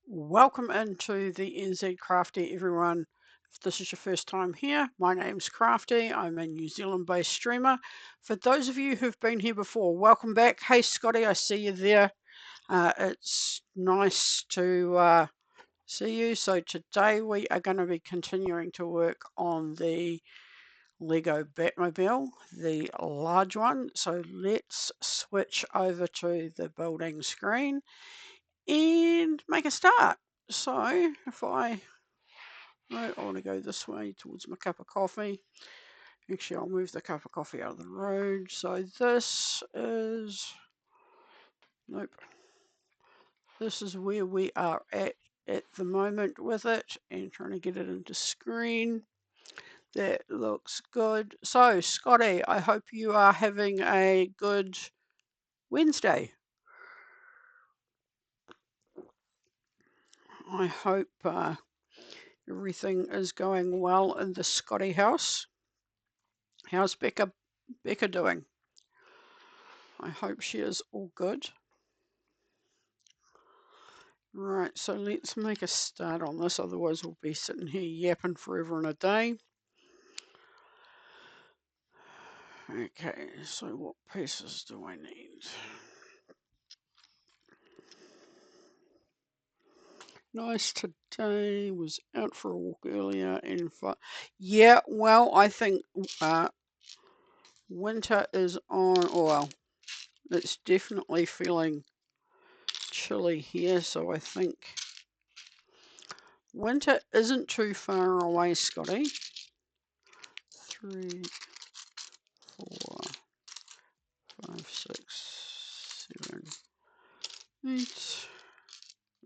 Welcome into the NZ Crafty, everyone. If this is your first time here, my name's Crafty. I'm a New Zealand-based streamer. For those of you who've been here before, welcome back. Hey, Scotty, I see you there. It's nice to see you. So today we are going to be continuing to work on the Lego Batmobile, the large one. So let's switch over to the building screen and make a start. So if I want to go this way towards my cup of coffee. Actually, I'll move the cup of coffee out of the road. So this is, nope, this is where we are at the moment with it, and trying to get it into screen. That looks good. So Scotty, I hope you are having a good Wednesday. I hope everything is going well in the Scotty house. How's Becca doing? I hope she is all good. Right, so let's make a start on this, otherwise we'll be sitting here yapping forever and a day. Okay, so what pieces do I need? Nice today, was out for a walk earlier and yeah, well, I think winter is on, well, it's definitely feeling chilly here, so I think winter isn't too far away, Scotty. 3, 4, 5, 6, 7, 8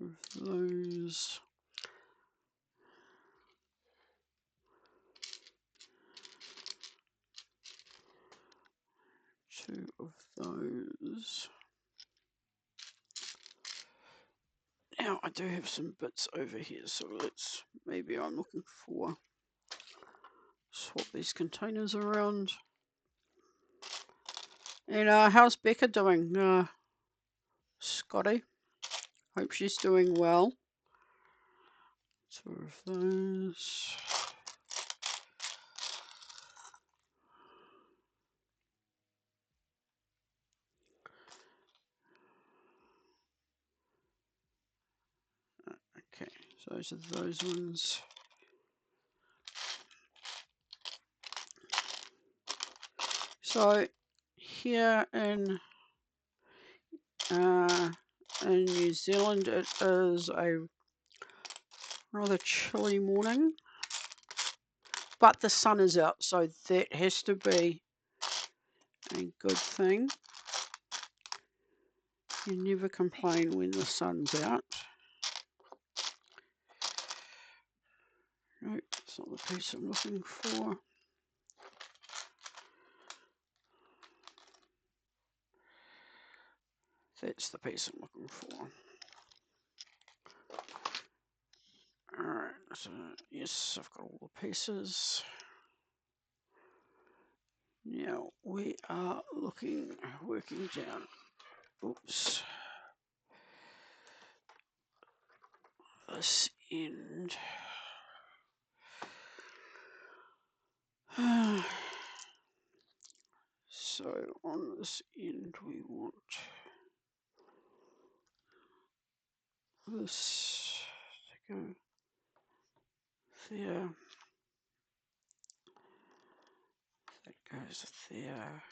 of those. 2 of those. Now I do have some bits over here, so maybe I'm looking for, swap these containers around. And how's Becca doing, Scotty? Hope she's doing well. 2 of those. Okay, so those are those ones. So here in New Zealand, it is a rather chilly morning, but the sun is out, so that has to be a good thing. You never complain when the sun's out. Nope, that's not the piece I'm looking for. That's the piece I'm looking for. Alright, so yes, I've got all the pieces. Now we are working down. Oops. This end. So on this end we want this to go there. That goes there.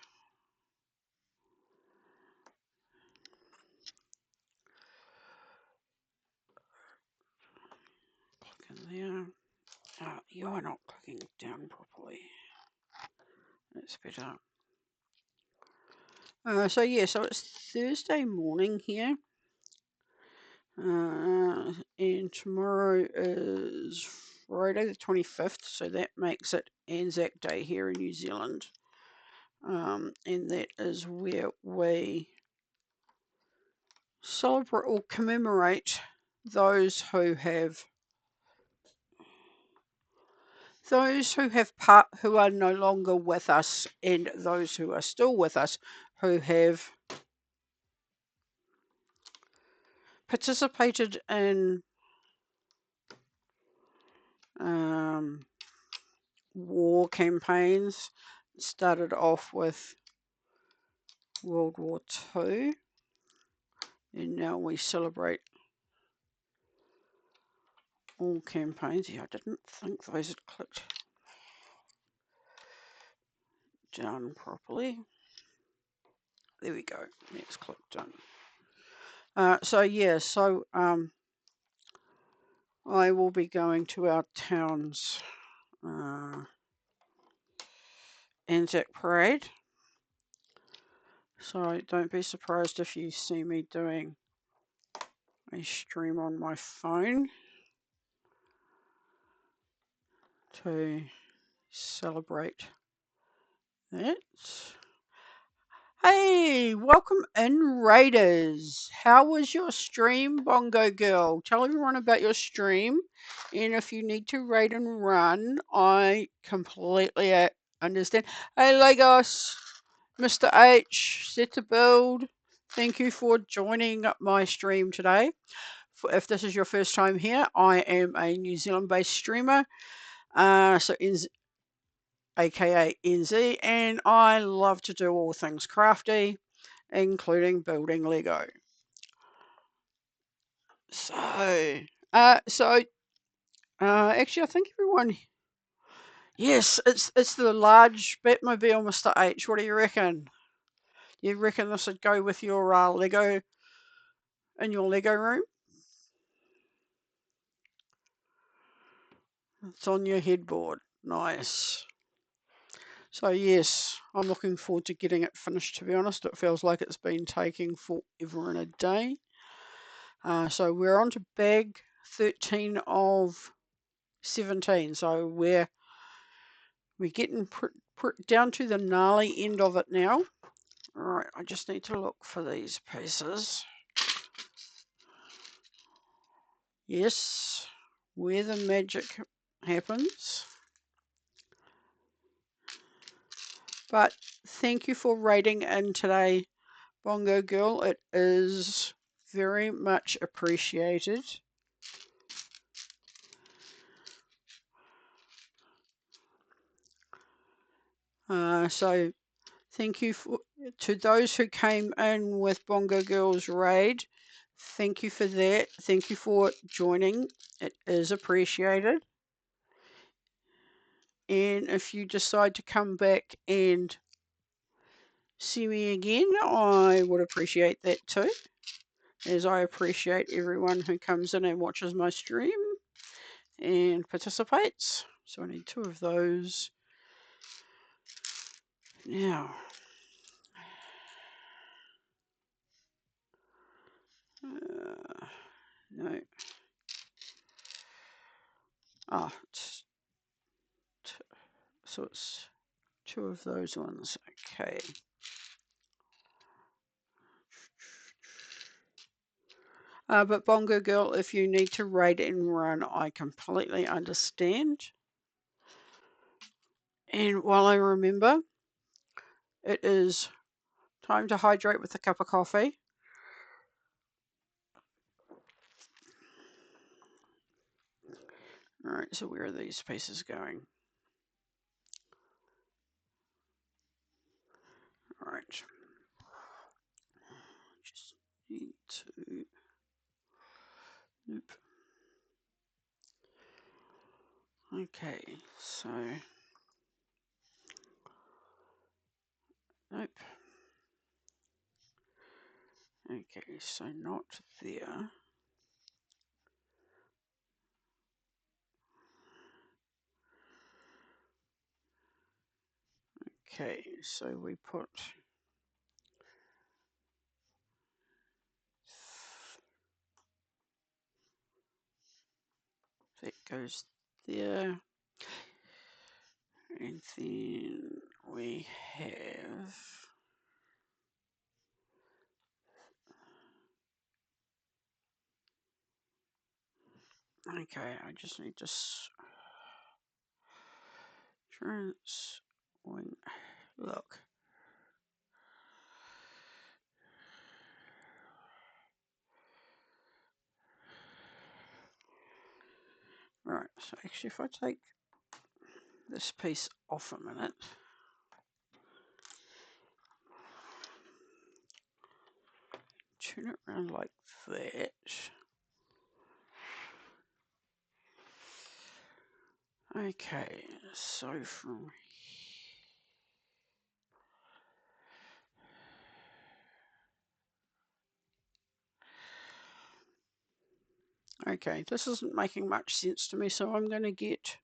Click in there. You are not clicking down properly. That's better. So yeah, so it's Thursday morning here. And tomorrow is Friday the 25th, so that makes it Anzac Day here in New Zealand. And that is where we celebrate or commemorate those who are no longer with us, and those who are still with us who have participated in war campaigns. Started off with World War II, and now we celebrate all campaigns. Yeah, I didn't think those had clicked down properly. There we go. Let's click done. I will be going to our town's Anzac Parade. So don't be surprised if you see me doing a stream on my phone to celebrate that. Hey, welcome in, Raiders. How was your stream, Bongo Girl? Tell everyone about your stream. And if you need to raid and run, I completely understand. Hey, Lagos, Mr. H, set to build. Thank you for joining my stream today. If this is your first time here, I am a New Zealand-based streamer. aka NZ, and I love to do all things crafty, including building Lego. Actually, I think everyone. Yes, it's the large Batmobile, Mr. H. What do you reckon? You reckon this would go with your Lego in your Lego room? It's on your headboard. Nice. So yes, I'm looking forward to getting it finished, to be honest. It feels like it's been taking forever and a day. So we're on to bag 13 of 17. So we're getting down to the gnarly end of it now. All right, I just need to look for these pieces. Yes, where the magic happens. But thank you for rating in today, Bongo Girl. It is very much appreciated. So thank you to those who came in with Bongo Girls Raid. Thank you for that. Thank you for joining. It is appreciated. And if you decide to come back and see me again, I would appreciate that too, as I appreciate everyone who comes in and watches my stream and participates. So I need 2 of those. Now, no. Ah, so it's 2 of those ones. Okay. But Bongo Girl, if you need to raid and run, I completely understand. And while I remember, it is time to hydrate with a cup of coffee. All right, so where are these pieces going? All right. Just need to. Nope. Okay, so. Nope. Okay, so not there. Okay, so we put that goes there, and then we have okay, I just need to look. Right, so actually if I take this piece off a minute, turn it around like that. Okay, so from okay, this isn't making much sense to me, so I'm going to get,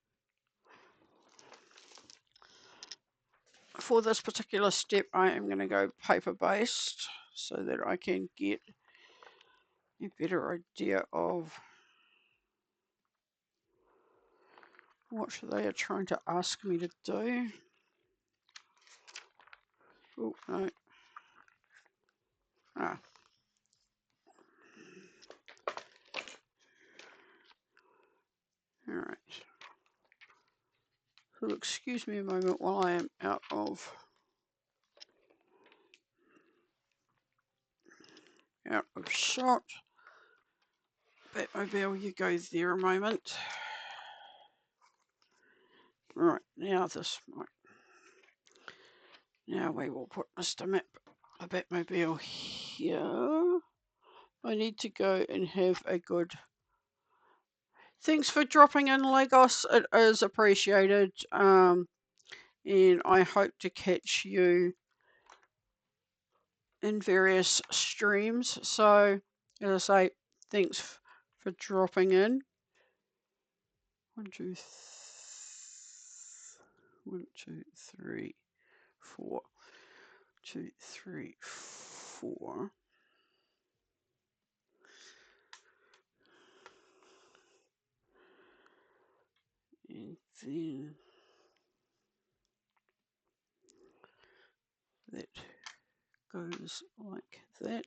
for this particular step, I am going to go paper-based so that I can get a better idea of what they are trying to ask me to do. Oh, no. Ah. All right. So excuse me a moment while I am out of shot. Batmobile, you go there a moment. Right, now this might. Now we will put Mr. the Batmobile here. I need to go and have a good. Thanks for dropping in, Lagos. It is appreciated. And I hope to catch you in various streams. So, as I say, thanks for dropping in. 1, 2, 1, 2, 3, 4. 2, 3, 4. And then that goes like that.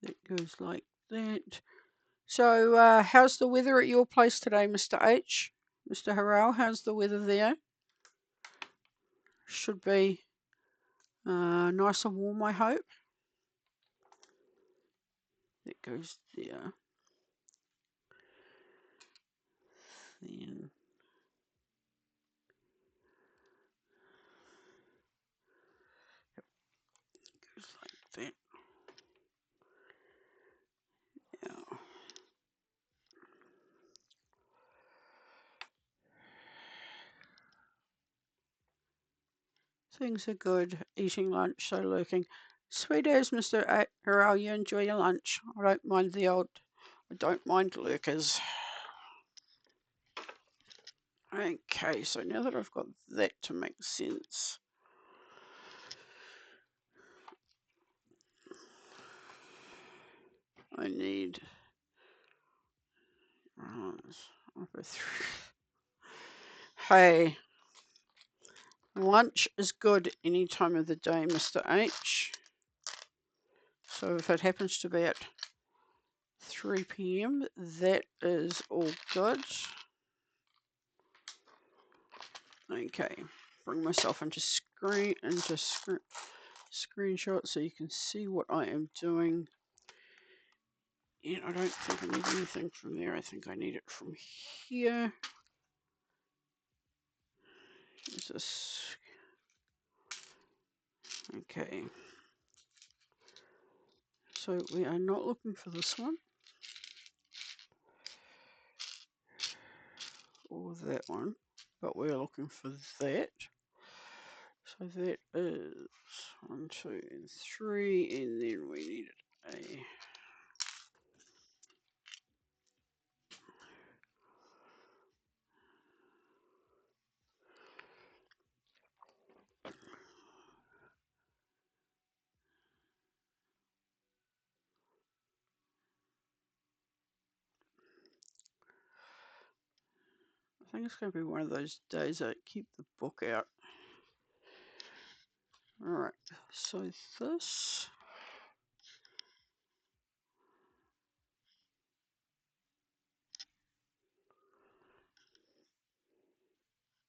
That goes like that. So, how's the weather at your place today, Mr. H? Mr. Harrell, how's the weather there? Should be nice and warm, I hope. That goes there. Then goes like that. Now, things are good. Eating lunch, so lurking. Sweet as Mr. Harrell, you enjoy your lunch. I don't mind I don't mind lurkers. Okay, so now that I've got that to make sense, I need hey, lunch is good any time of the day, Mr. H. So if it happens to be at 3 p.m., that is all good. Okay, bring myself into screenshot so you can see what I am doing. And I don't think I need anything from there. I think I need it from here. Is this okay? So we are not looking for this one or that one, but we're looking for that. So that is 1, 2, and 3, and then we needed a. I think it's going to be one of those days I keep the book out. Alright, so this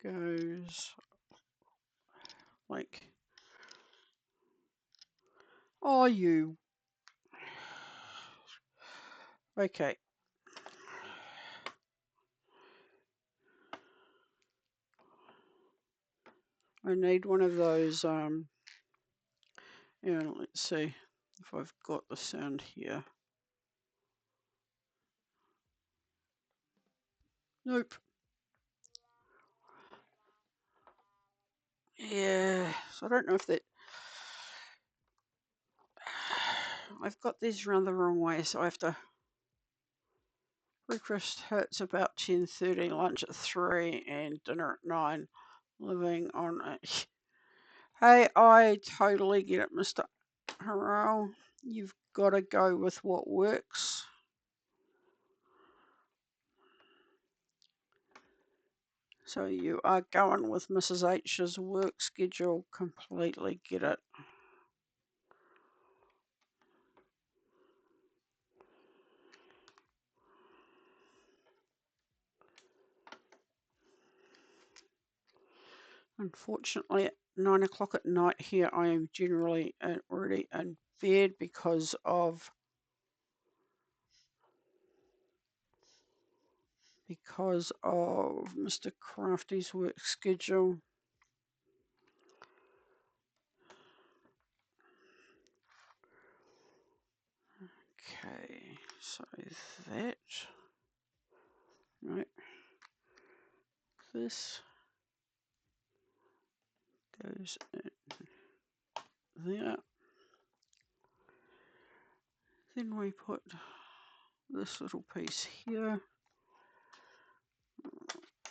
goes like, oh, you. Okay. I need one of those, and let's see if I've got the sound here. Nope. Yeah, so I don't know if that... I've got these around the wrong way, so I have to... Breakfast hurts about 10:30, lunch at 3, and dinner at 9. Living on a... Hey, I totally get it, Mr. Harrell. You've got to go with what works. So you are going with Mrs. H's work schedule. Completely get it. Unfortunately, at 9 o'clock at night here, I am generally already in bed because of Mr. Crafty's work schedule. Okay, so that, right, this goes in there. Then we put this little piece here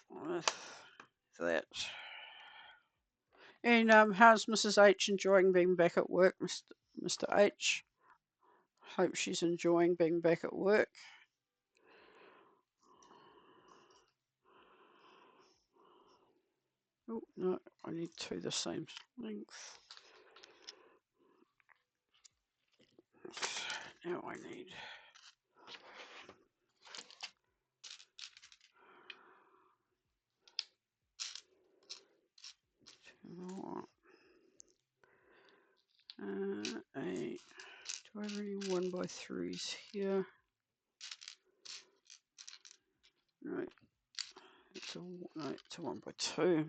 with that. And how's Mrs. H enjoying being back at work, Mr. H? Hope she's enjoying being back at work. Oh, no, I need two the same length. Now I need two more. Do I have any 1x3s here? No, it's a 1x2.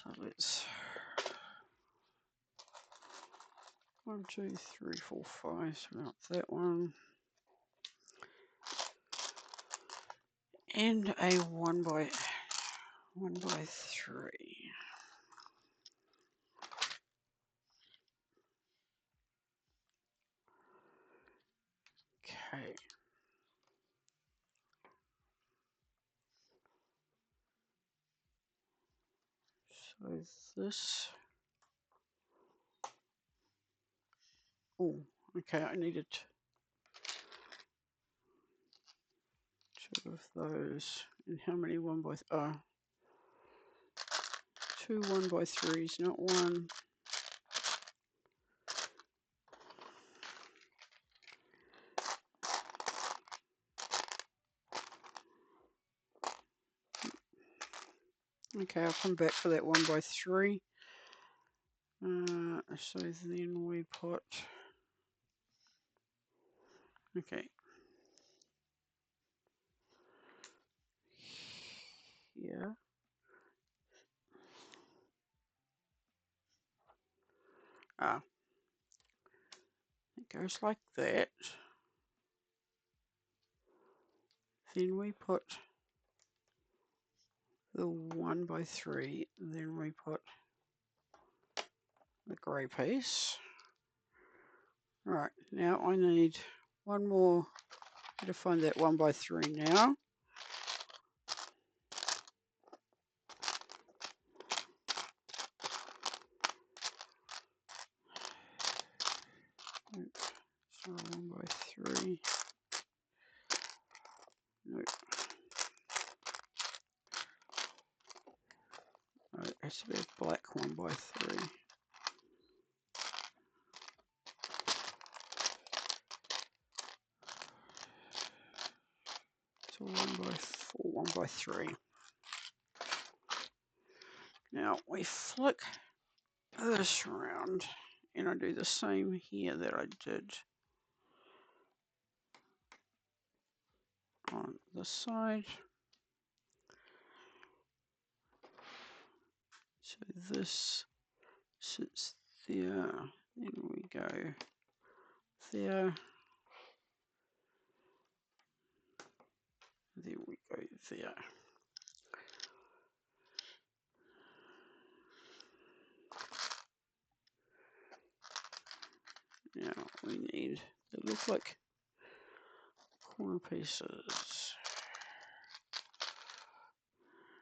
So let's 1, 2, 3, 4, 5. So about that one. And a 1x3. Okay. So this. Oh, okay. I needed two of those. And how many 1x? Two 1x3s, not one. Okay, I'll come back for that 1x3. So then we put. Okay. Yeah. It goes like that. Then we put the 1x3. Then we put the grey piece. Right, now I need one more. To find that 1x3 now. So 1x3. Nope. Oh, it has to be a black 1x3. So 1x4, 1x3. Now we flick this around and I do the same here that I did this side. So this sits there, then we go there, then we go there. Now we need, they look like corner pieces.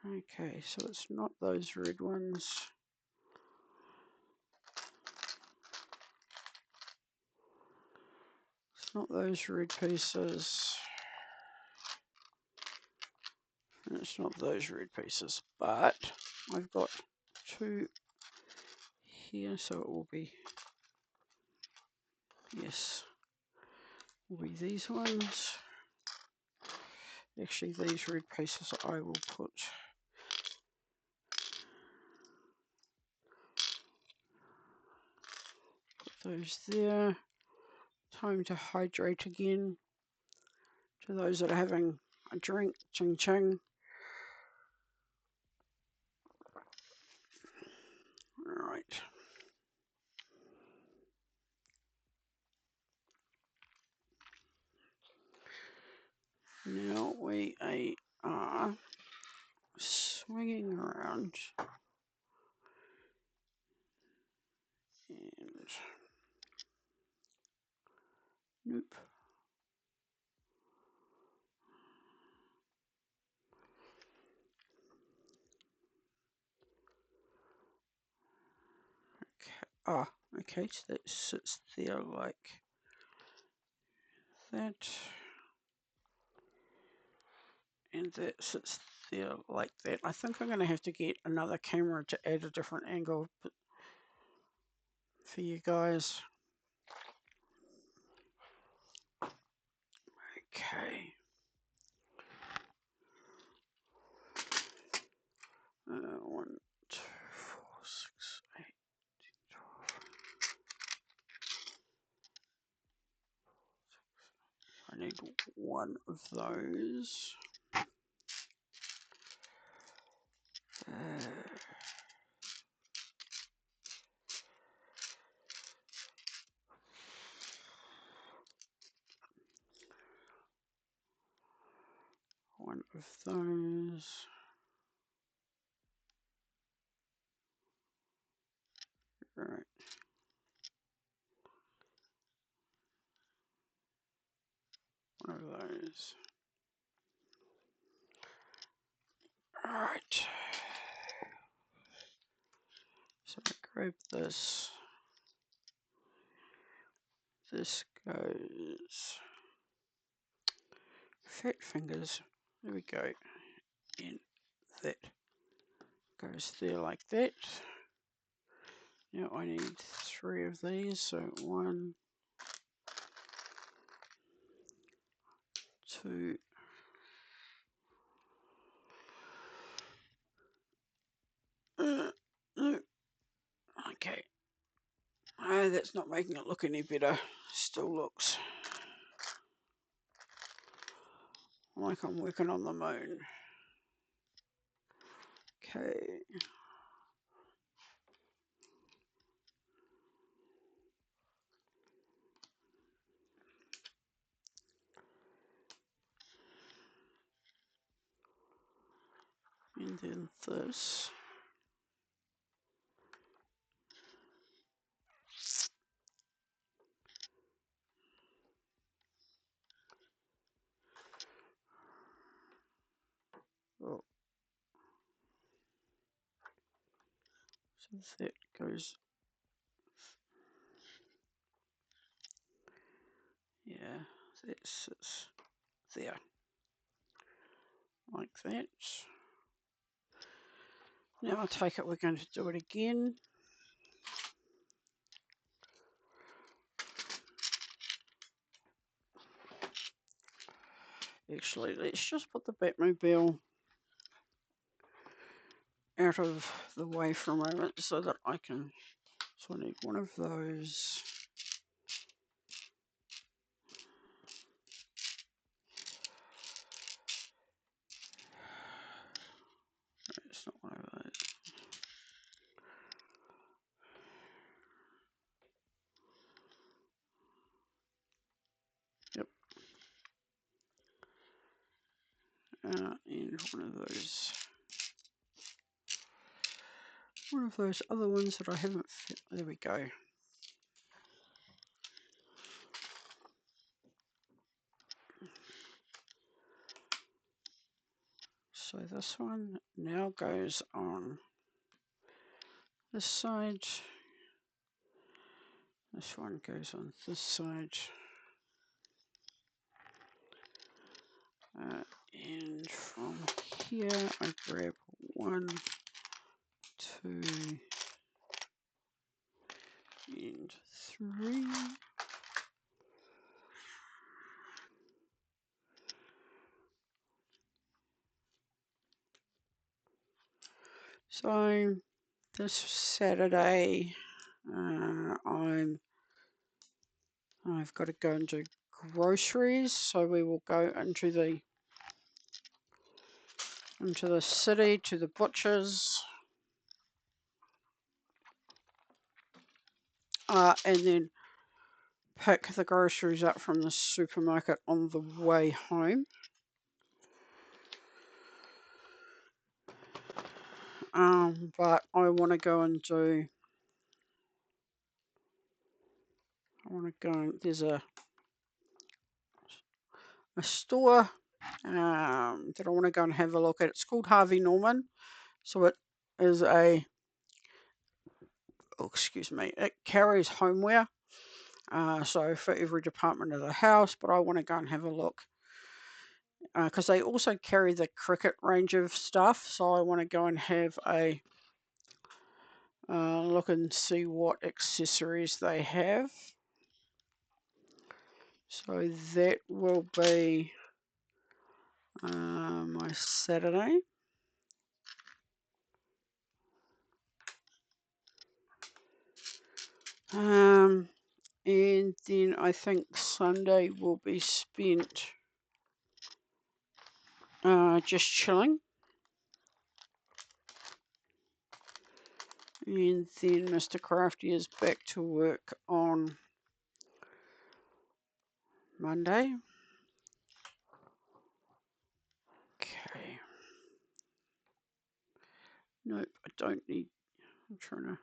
Okay, so it's not those red ones. It's not those red pieces. And it's not those red pieces, but I've got two here, so it will be, yes, will be these ones. Actually, these red pieces I will put those there. Time to hydrate again. To those that are having a drink, ching ching. All right. Now we are swinging around and nope. Okay. Okay, so that sits there like that. And that sits there like that. I think I'm going to have to get another camera to add a different angle for you guys. Okay. 1, 2, 4, 6, 8, 12. I need one of those. One of those. Right. One of those. Alright. So I grab this. This goes. Fat fingers. There we go. And that goes there like that. Now I need 3 of these. So 1, 2. No. Okay. Oh, that's not making it look any better. Still looks like I'm working on the moon. Okay. And then this. Oh. So that goes. Yeah, that sits there. Like that. Now I take it we're going to do it again. Actually, let's just put the Batmobile out of the way for a moment so that I can, so I need one of those. and one of those other ones that I haven't fit. There we go. So this one now goes on this side. This one goes on this side. And from here I grab 1, 2, and 3. So this Saturday, I've got to go and do groceries. So we will go into the city to the butcher's, and then pick the groceries up from the supermarket on the way home. But I want to go and do. There's a store that I want to go and have a look at. It's called Harvey Norman. So it is it carries homeware. So for every department of the house, but I want to go and have a look because they also carry the cricket range of stuff. So I want to go and have a look and see what accessories they have. So that will be my Saturday. And then I think Sunday will be spent just chilling. And then Mr. Crafty is back to work on Monday. Okay. Nope, I don't need. I'm trying to.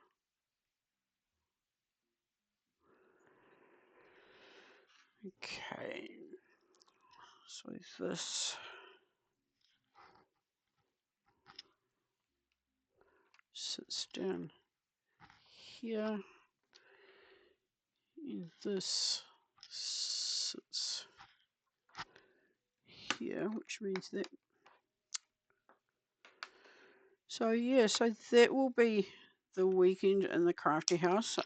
Okay. So this sits down here. And this sits here, which means that. So yeah, so that will be the weekend in the Crafty house.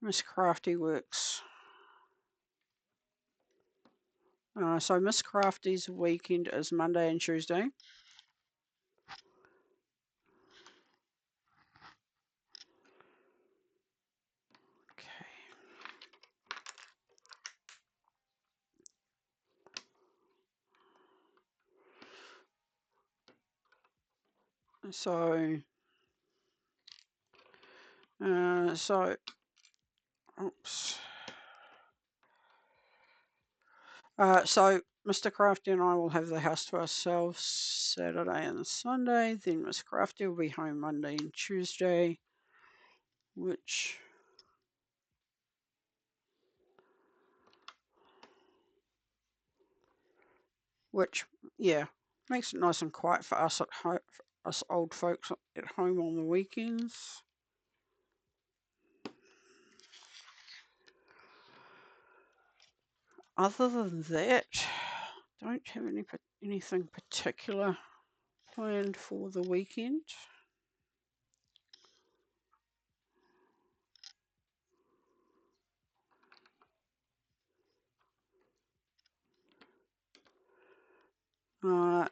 Miss Crafty works. So Miss Crafty's weekend is Monday and Tuesday. Okay. So oops. So Mr. Crafty and I will have the house to ourselves Saturday and Sunday. Then Miss Crafty will be home Monday and Tuesday, which yeah makes it nice and quiet for us at home, for us old folks at home on the weekends. Other than that, don't have anything particular planned for the weekend.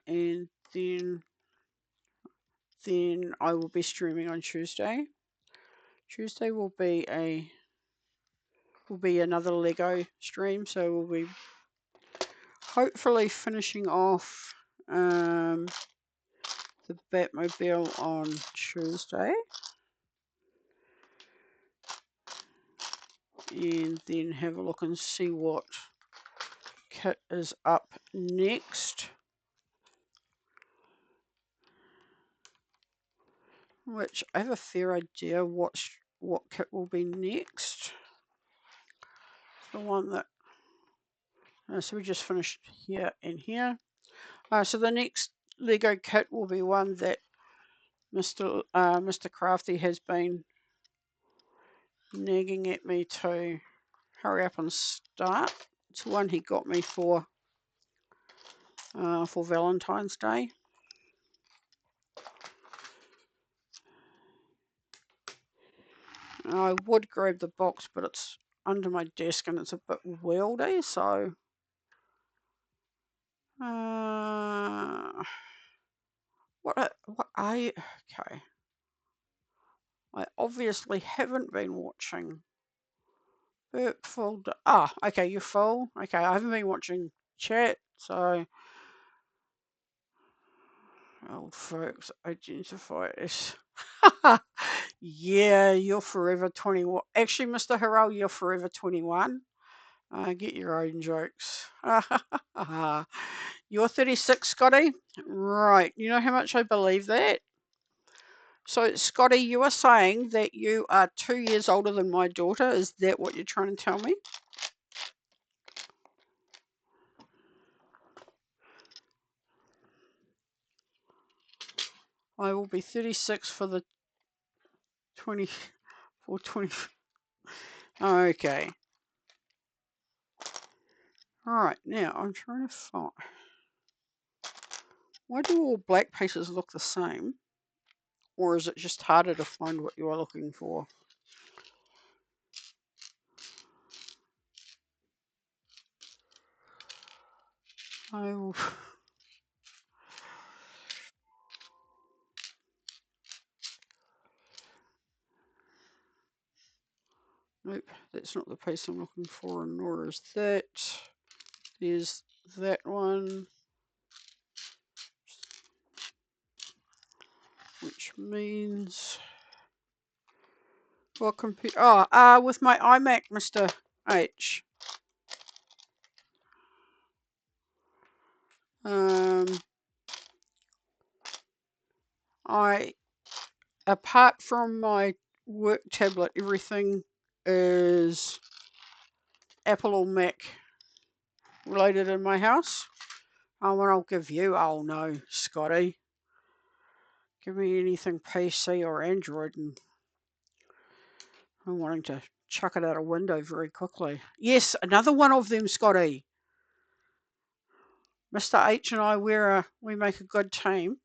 And then I will be streaming on Tuesday. Tuesday will be another Lego stream, so we'll be hopefully finishing off the Batmobile on Tuesday, and then have a look and see what kit is up next, which I have a fair idea what kit will be next. The one that, so we just finished here and here. So the next Lego kit will be one that Mr. Crafty has been nagging at me to hurry up and start. It's one he got me for Valentine's Day. I would grab the box, but it's under my desk and it's a bit wieldy, so what are you? Okay, I obviously haven't been watching Burp Full. Okay, you're full. Okay, I haven't been watching chat, so old folks identify as. Yeah, you're forever 21. Actually, Mr. Harrell, you're forever 21. Get your own jokes. You're 36, Scotty? Right. You know how much I believe that? So, Scotty, you are saying that you are 2 years older than my daughter. Is that what you're trying to tell me? I will be 36 for the 20. Okay. All right. Now, I'm trying to find. Why do all black pieces look the same? Or is it just harder to find what you are looking for? I will. Nope, that's not the piece I'm looking for, nor is that. There's that one, which means what computer? With my iMac, Mr. H. I apart from my work tablet, everything is Apple or Mac related in my house. And I'll give you, oh no, Scotty. Give me anything PC or Android, and I'm wanting to chuck it out a window very quickly. Yes, another one of them, Scotty. Mr. H and I, we make a good team.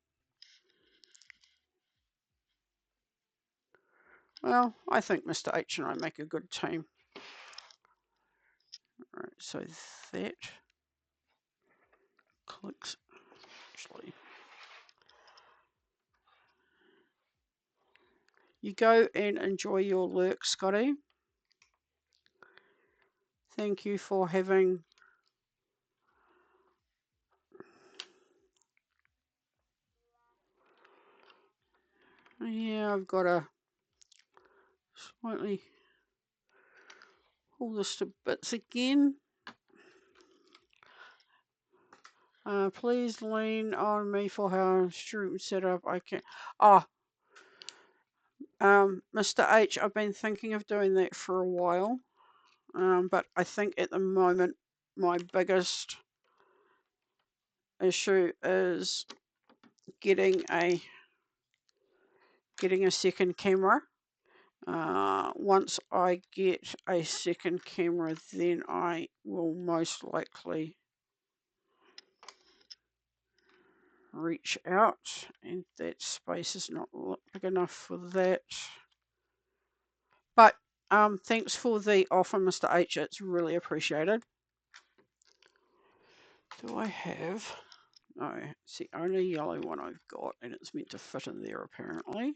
Well, I think Mr. H and I make a good team. All right, so that clicks. Actually, you go and enjoy your lurk, Scotty. Thank you for having. Yeah, I've got to slightly pull this to bits again. Please lean on me for how stream set up I can. Mr. H, I've been thinking of doing that for a while, but I think at the moment my biggest issue is getting a second camera. Once I get a second camera, then I will most likely reach out, and that space is not big enough for that. But thanks for the offer, Mr. H. It's really appreciated. Do I have? No, it's the only yellow one I've got, and it's meant to fit in there apparently.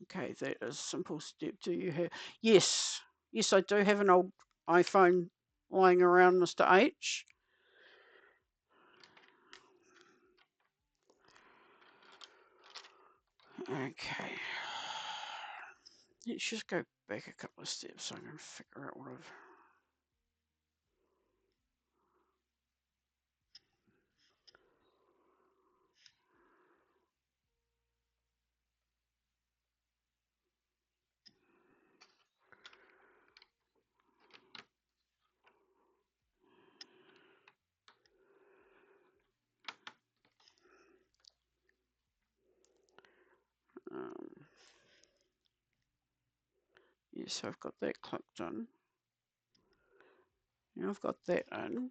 Okay, that is simple step. Do you have? Yes, yes, I do have an old iPhone lying around, Mr. H. Okay, let's just go back a couple of steps so I can figure out what I've. so I've got that clicked in. Now I've got that in.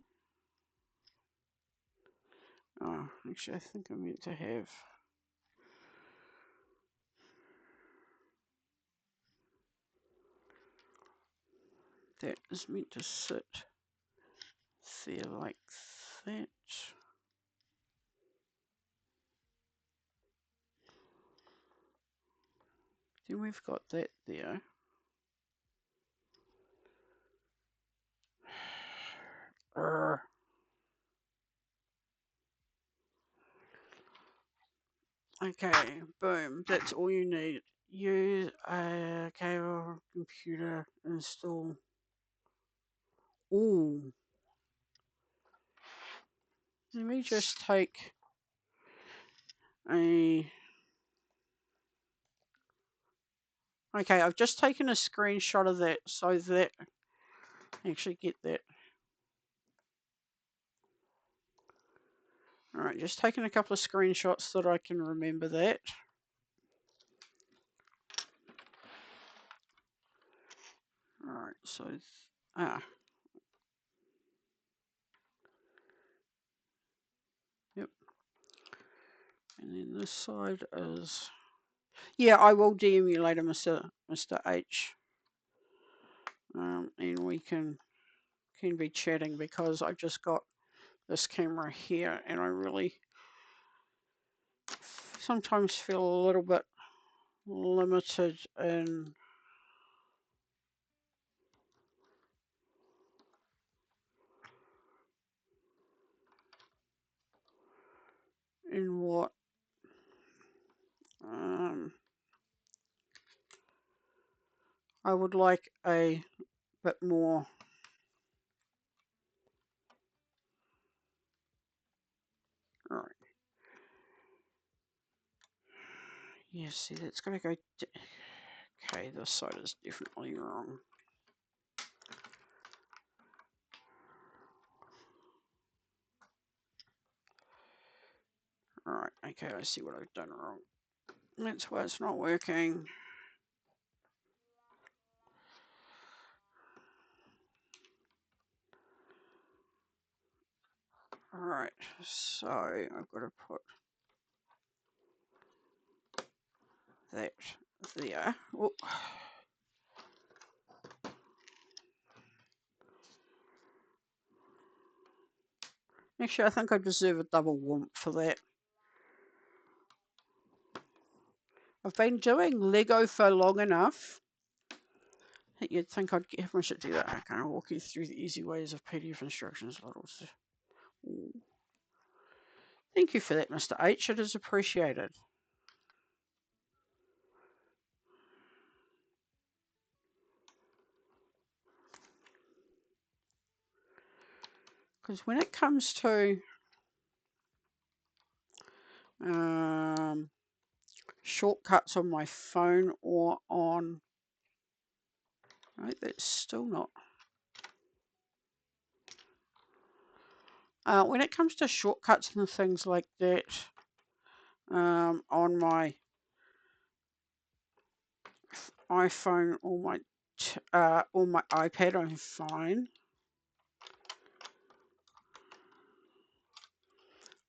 Oh, actually, I think I meant to have. That is meant to sit there like that. Then we've got that there. Okay, boom. That's all you need. Use a cable computer install. Ooh. Let me just take a. Okay, I've just taken a screenshot of that so that actually get that. All right, just taking a couple of screenshots so that I can remember that. All right, so yep. And then this side is, yeah, I will DM you later, Mr. H. And we can be chatting because I've just got this camera here and I really sometimes feel a little bit limited in what I would like a bit more. All right. Yeah, see, that's going to go. Okay, this side is definitely wrong. All right, okay, I see what I've done wrong. That's why it's not working. All right, so I've got to put that there. Oh. Actually, I think I deserve a double whoomp for that. I've been doing Lego for long enough that you'd think I'd get everyone should do that. I can walk you through the easy ways of PDF instructions. Thank you for that, Mr. H. It is appreciated. Because when it comes to shortcuts on my phone or on, right, that's still not. When it comes to shortcuts and things like that on my iPhone or my iPad, I'm fine.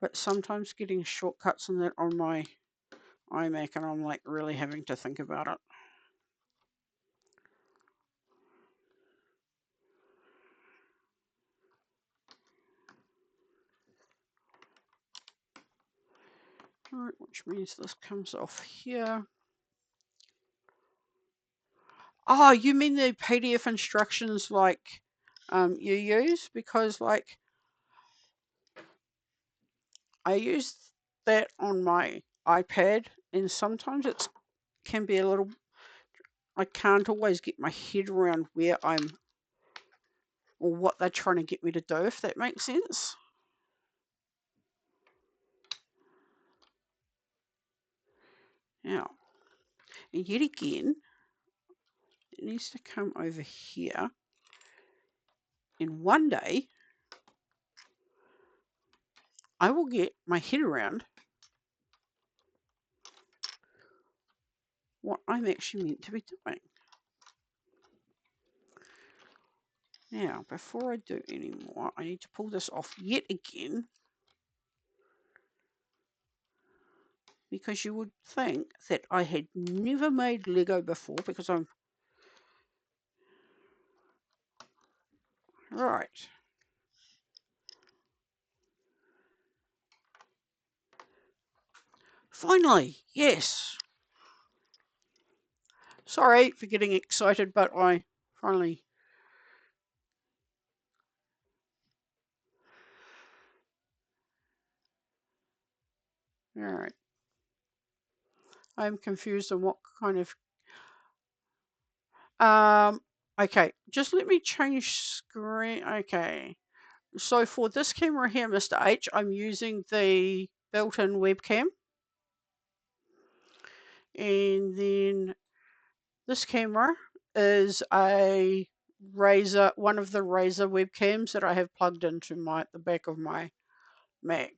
But sometimes getting shortcuts in that on my iMac, and I'm like really having to think about it. All right, which means this comes off here. Oh, you mean the PDF instructions like you use? Because like I use that on my iPad, and sometimes it can be a little. I can't always get my head around where I'm or what they're trying to get me to do, if that makes sense. Now, and yet again, it needs to come over here. And one day, I will get my head around what I'm actually meant to be doing. Now, before I do any more, I need to pull this off yet again, because you would think that I had never made Lego before, because I'm right. Finally, yes. Sorry for getting excited, but I finally. All right. I'm confused on what kind of. Um. Okay, just let me change screen. Okay. So for this camera here, Mr. H, I'm using the built-in webcam. And then this camera is a Razer, one of the Razer webcams that I have plugged into the back of my Mac.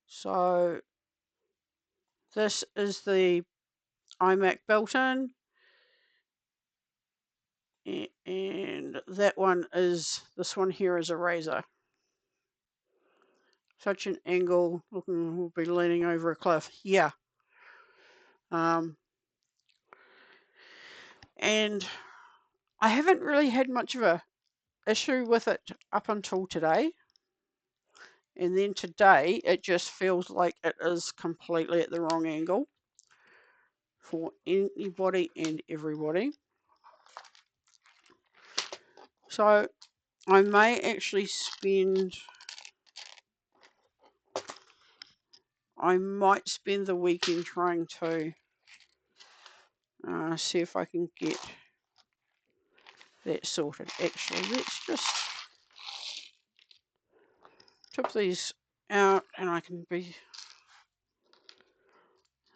So this is the iMac built-in, and that one is, this one here is a Razer. Such an angle, looking, we'll be leaning over a cliff. Yeah. And I haven't really had much of a issue with it up until today. And then today, it just feels like it is completely at the wrong angle for anybody and everybody. So I may actually I might spend the weekend trying to see if I can get that sorted. Actually, let's just tip these out and I can be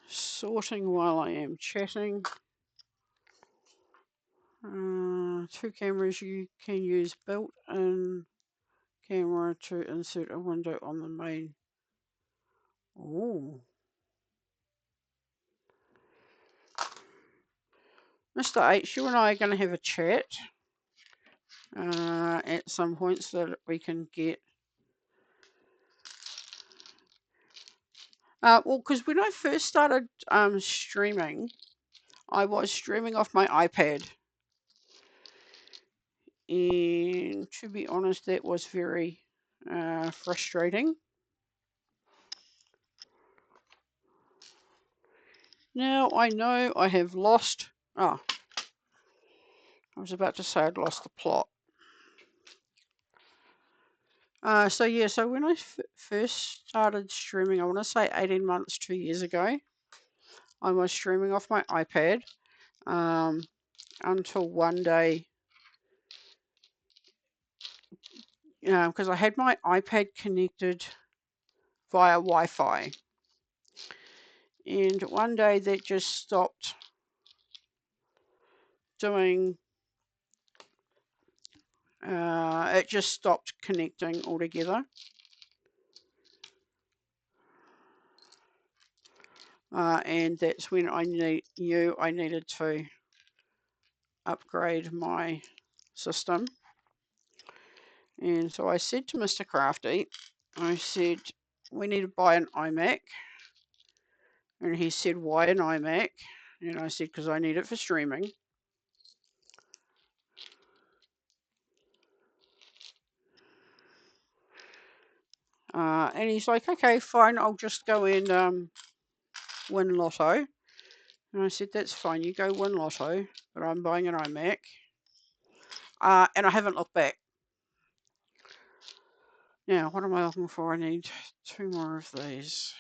sorting while I am chatting. Two cameras, you can use built-in camera to insert a window on the main. Oh. Mr. H, you and I are going to have a chat at some point so that we can get. Well, because when I first started streaming, I was streaming off my iPad. And to be honest, that was very frustrating. Now I know I have lost. Oh, I was about to say I'd lost the plot. So yeah, so when I first started streaming, I want to say 18 months, 2 years ago, I was streaming off my iPad until one day, because I had my iPad connected via Wi-Fi, and one day that just stopped doing. It just stopped connecting altogether. And that's when I knew I needed to upgrade my system. And so I said to Mr. Crafty, I said, we need to buy an iMac. And he said, why an iMac? And I said, because I need it for streaming. And he's like, okay, fine, I'll just go and win lotto. And I said, that's fine, you go win lotto, but I'm buying an iMac. And I haven't looked back. Now, what am I looking for? I need 2 more of these.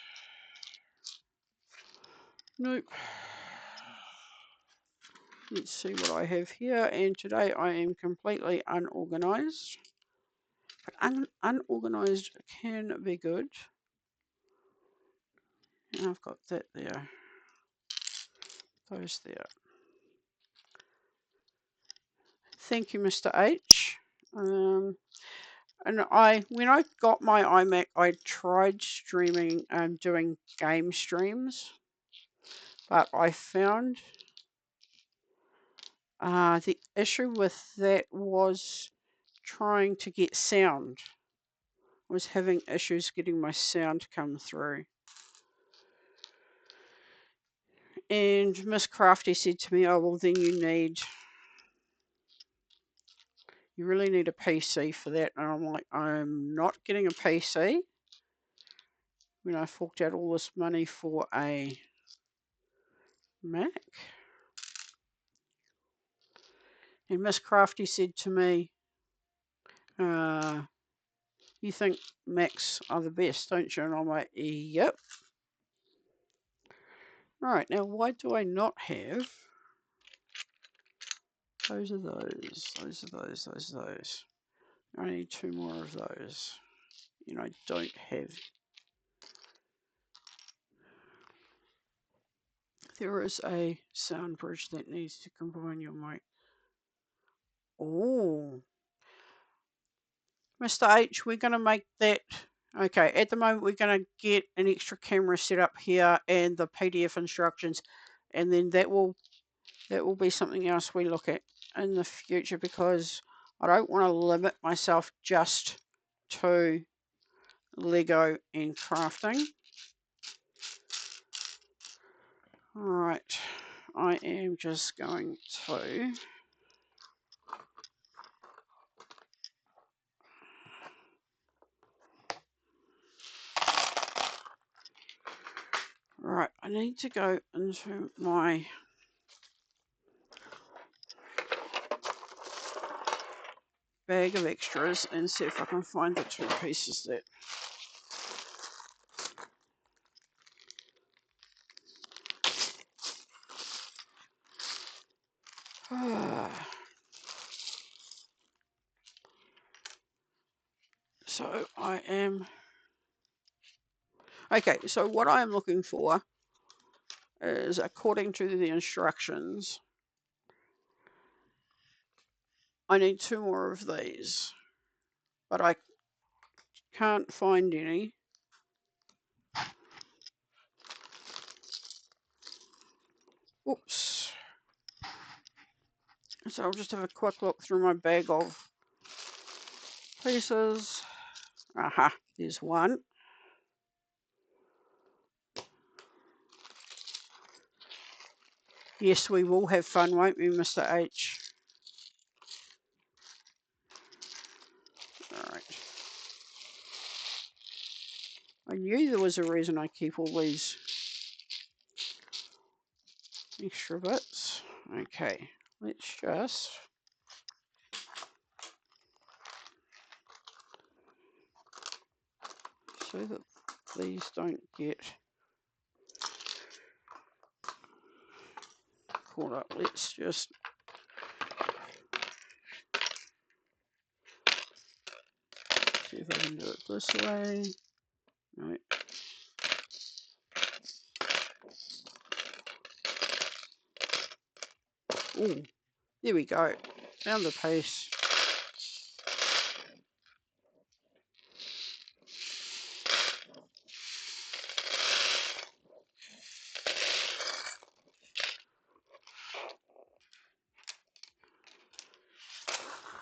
Nope. Let's see what I have here. And today I am completely unorganized. But unorganized can be good. And I've got that there. Those there. Thank you, Mr. H. And when I got my iMac, I tried streaming and doing game streams, but I found The issue with that was trying to get sound. I was having issues getting my sound to come through. And Miss Crafty said to me, oh, well, then you really need a PC for that. And I'm like, I'm not getting a PC when I forked out all this money for a Mac. And Miss Crafty said to me, you think Macs are the best, don't you? And I'm like, yep. All right, now why do I not have those are those, those are those, those are those. I need 2 more of those. And I don't have. There is a sound bridge that needs to combine your mic. Oh, Mr. H, we're going to make that. Okay, at the moment we're going to get an extra camera set up here and the PDF instructions, and then that will be something else we look at in the future, because I don't want to limit myself just to Lego and crafting. All right, I am just going to right, I need to go into my bag of extras and see if I can find the 2 pieces that so I am okay, so what I am looking for is, according to the instructions, I need 2 more of these, but I can't find any. Oops. So I'll just have a quick look through my bag of pieces. Aha, there's one. Yes, we will have fun, won't we, Mr. H? All right. I knew there was a reason I keep all these extra bits. Okay, let's just so that these don't get caught up. Let's just see if I can do it this way. Right. Oh, there we go. Found the piece.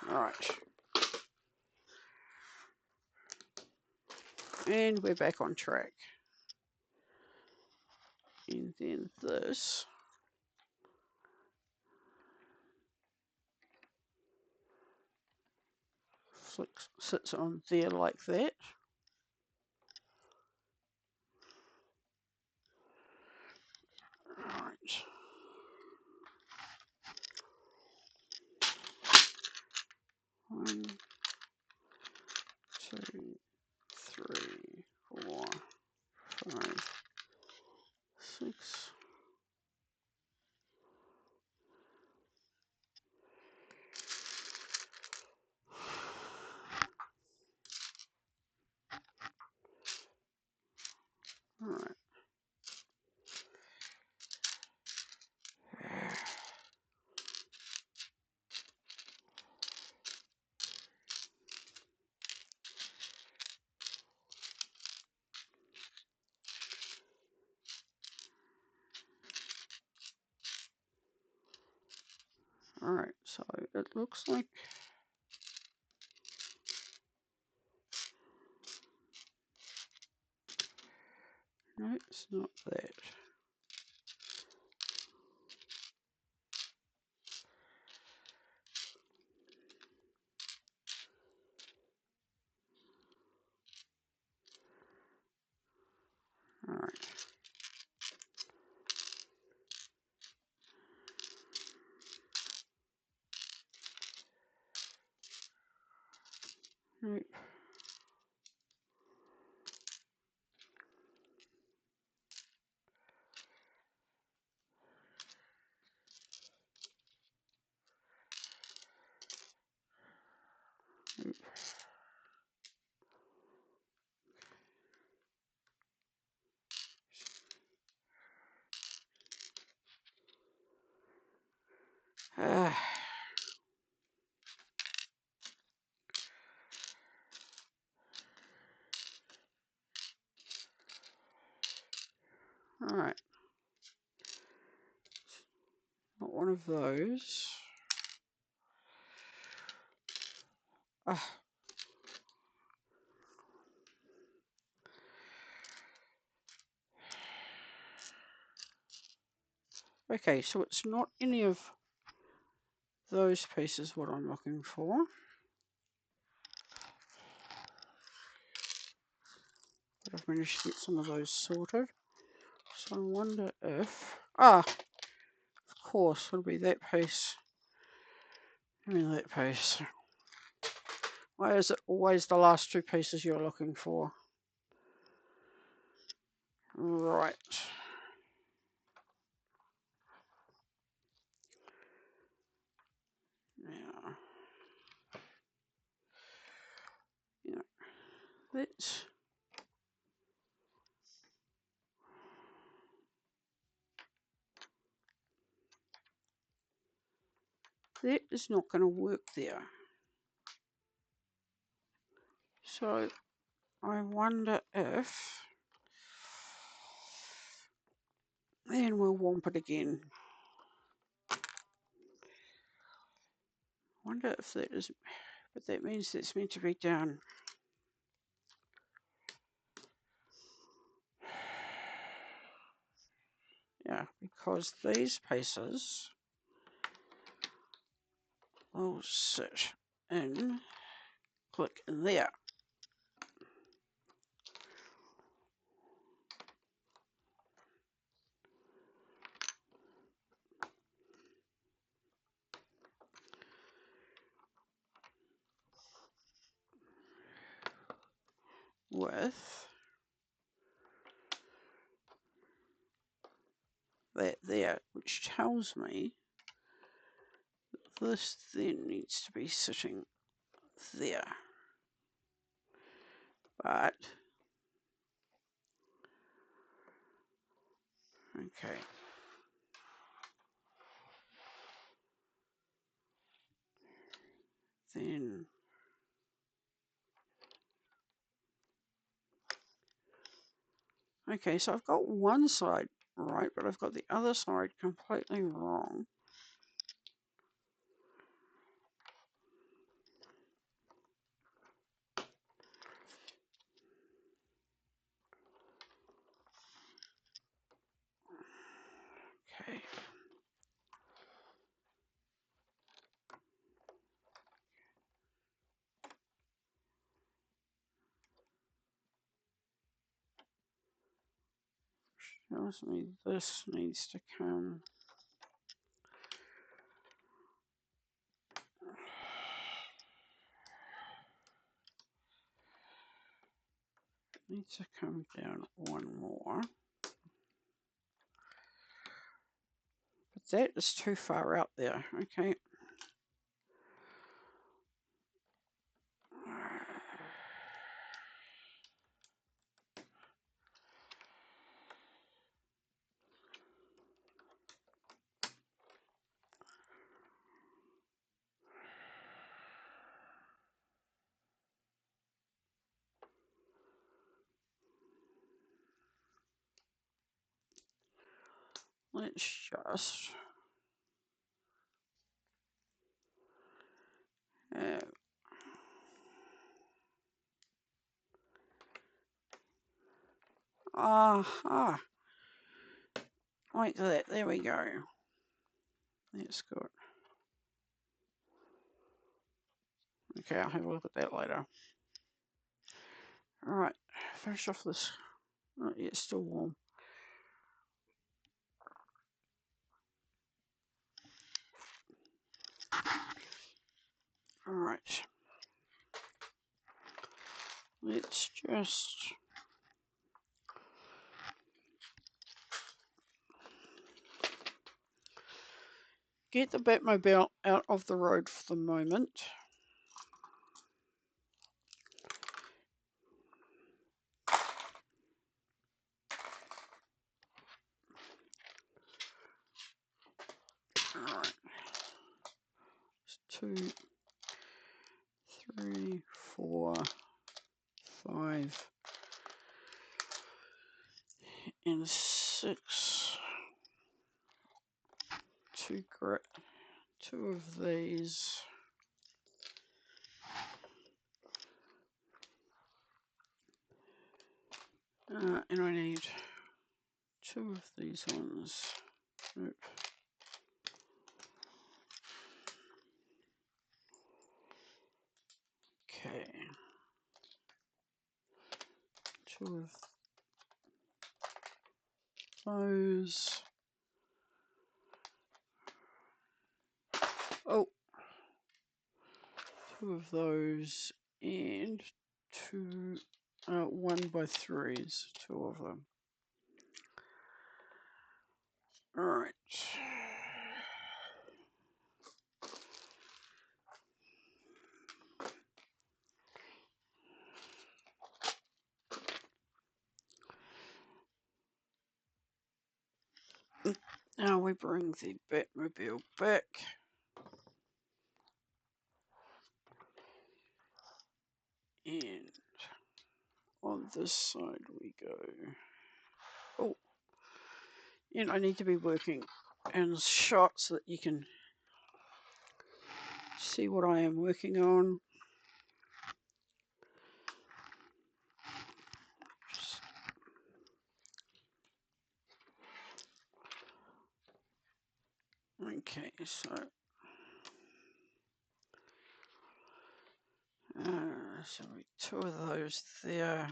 All right. And we're back on track. And then this. Sits on there like that. All right. One, two, three, four, five, six. So it looks like no, it's not that. All right. Nope. Nope. Ah. All right. Not one of those. Ah. Okay, so it's not any of those pieces what I'm looking for. But I've managed to get some of those sorted. So I wonder if... Ah, of course, it'll be that piece. Give me that piece. Why is it always the last two pieces you're looking for? Right. Now, yeah, that is not going to work there. So I wonder if, then we'll womp it again. Wonder if that is, but that means it's meant to be down. Yeah, because these pieces will sit in, click in there. With that there, which tells me this then needs to be sitting there. But, okay. Then, okay, so I've got one side right, but I've got the other side completely wrong. Okay. Tells me this needs to come. Needs to come down one more. But that is too far out there. Okay. Let's just Aha. Like that. There we go. That's good. Okay, I'll have a look at that later. Alright, finish off this. Oh, yeah, it's still warm. Alright. Let's just get the Batmobile out of the road for the moment. Alright. 2, 3, 4, 5, and 6. Two of these. And I need 2 of these ones. Nope. Okay. 2 of those. Oh. 2 of those and 2, 1x3s, 2 of them. All right. Now we bring the Batmobile back. And on this side we go. Oh, and I need to be working in shots so that you can see what I am working on. Okay, so 2 of those there.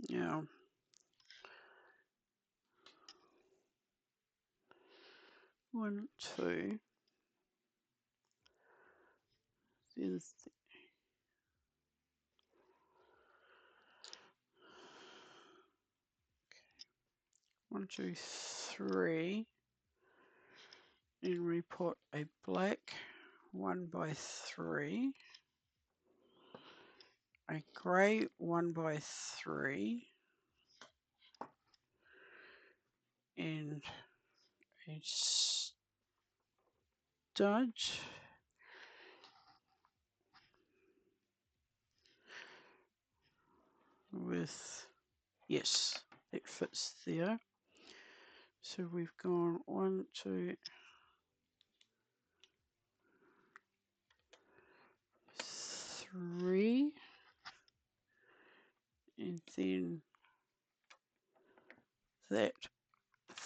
Yeah. One, two. Then 1, 2, 3. And we put a black 1x3, a grey 1x3, and a stud with, yes, it fits there. So we've gone 1, 2, 3, and then that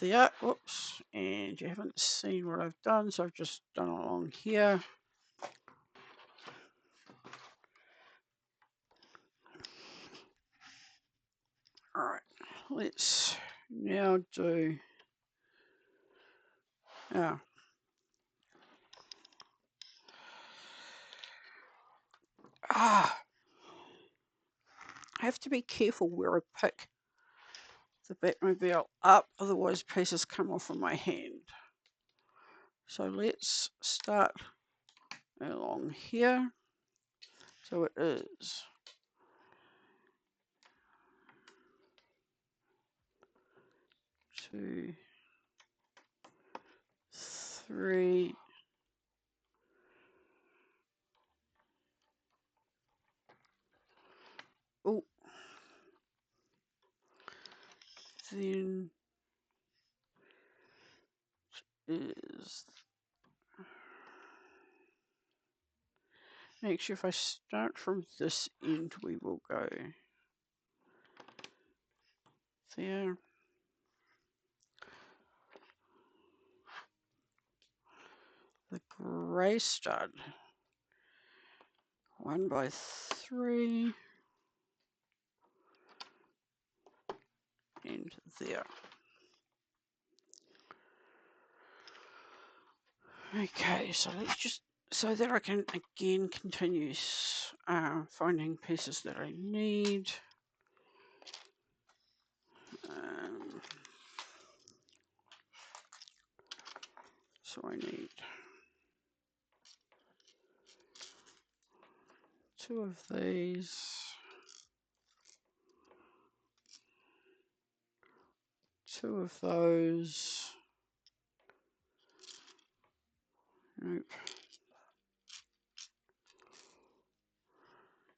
there. Whoops, and you haven't seen what I've done, so I've just done along here. All right, let's now do. I have to be careful where I pick the Batmobile up, otherwise pieces come off of my hand. So let's start along here. So it is 2, 3. Oh, then is, actually if I start from this end, we will go there. The grey stud, 1 by 3, and there. Okay, so let's just, so that I can again continue finding pieces that I need. So I need 2 of these, 2 of those. Nope.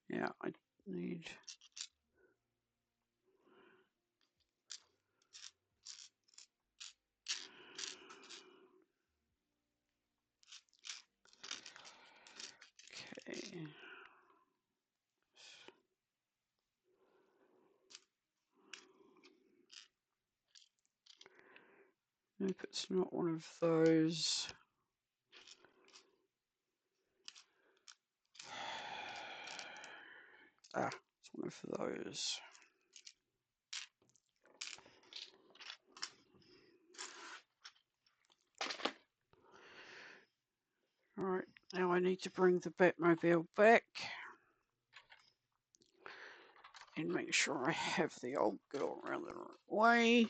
Yeah, I need okay. Nope, it's not one of those. Ah, it's one of those. Alright, now I need to bring the Batmobile back and make sure I have the old girl around the right way.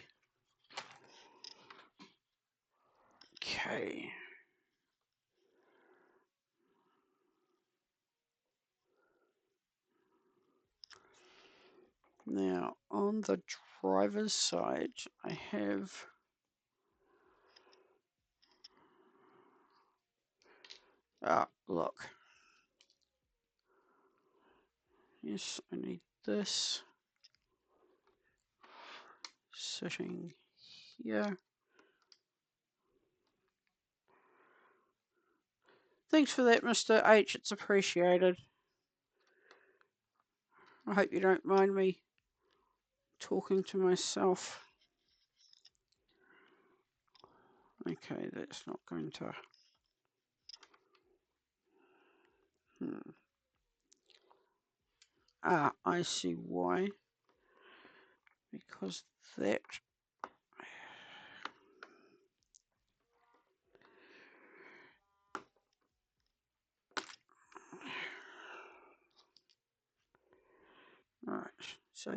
Okay. Now, on the driver's side, I have look. Yes, I need this sitting here. Thanks for that, Mr. H. It's appreciated. I hope you don't mind me talking to myself. Okay, that's not going to... Ah, I see why. Because that... Right, so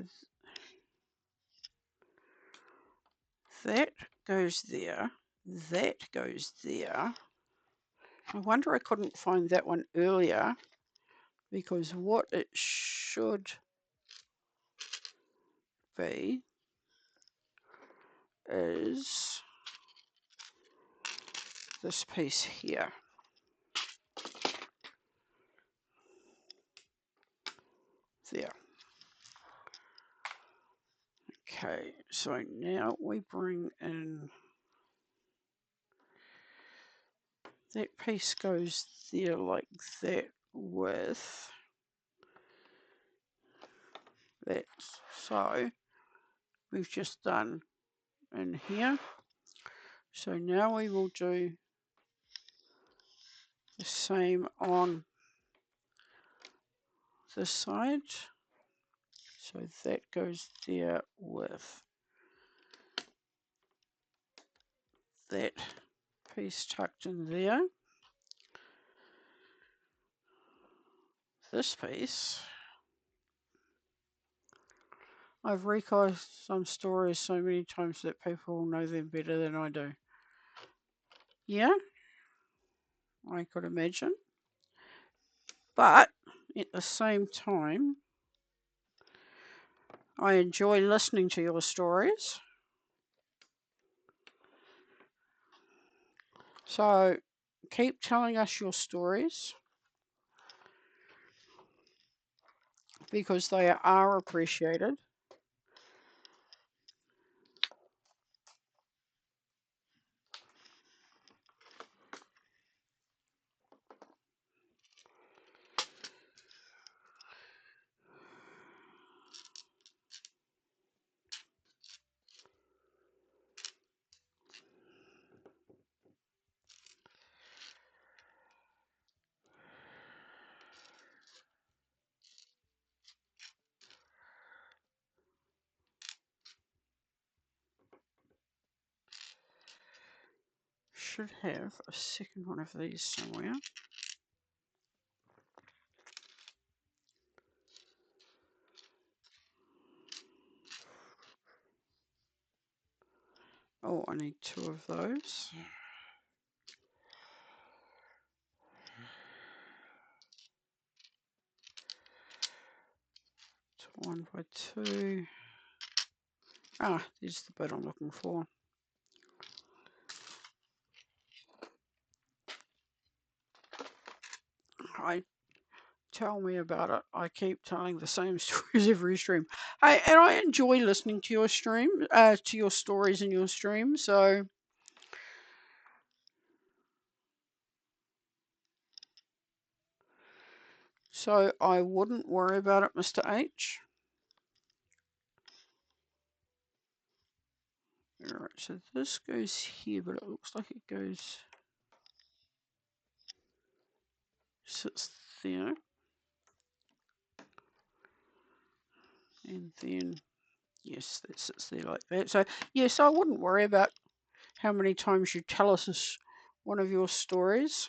that goes there. That goes there. I wonder I couldn't find that one earlier, because what it should be is this piece here. There. Okay, so now we bring in, that piece goes there like that with that. So we've just done in here. So now we will do the same on this side. So that goes there with that piece tucked in there. This piece, I've recast some stories so many times that people know them better than I do. Yeah, I could imagine. But at the same time, I enjoy listening to your stories. So keep telling us your stories, because they are appreciated. should have a second one of these somewhere. Oh, I need 2 of those. 1 by 2. Ah, there's the bit I'm looking for. Tell me about it. I keep telling the same stories every stream. And I enjoy listening to your stream, to your stories in your stream. So I wouldn't worry about it, Mr. H. All right, so this goes here, but it looks like it goes, sits there. And then, yes, that sits there like that. So, yes, I wouldn't worry about how many times you tell us one of your stories,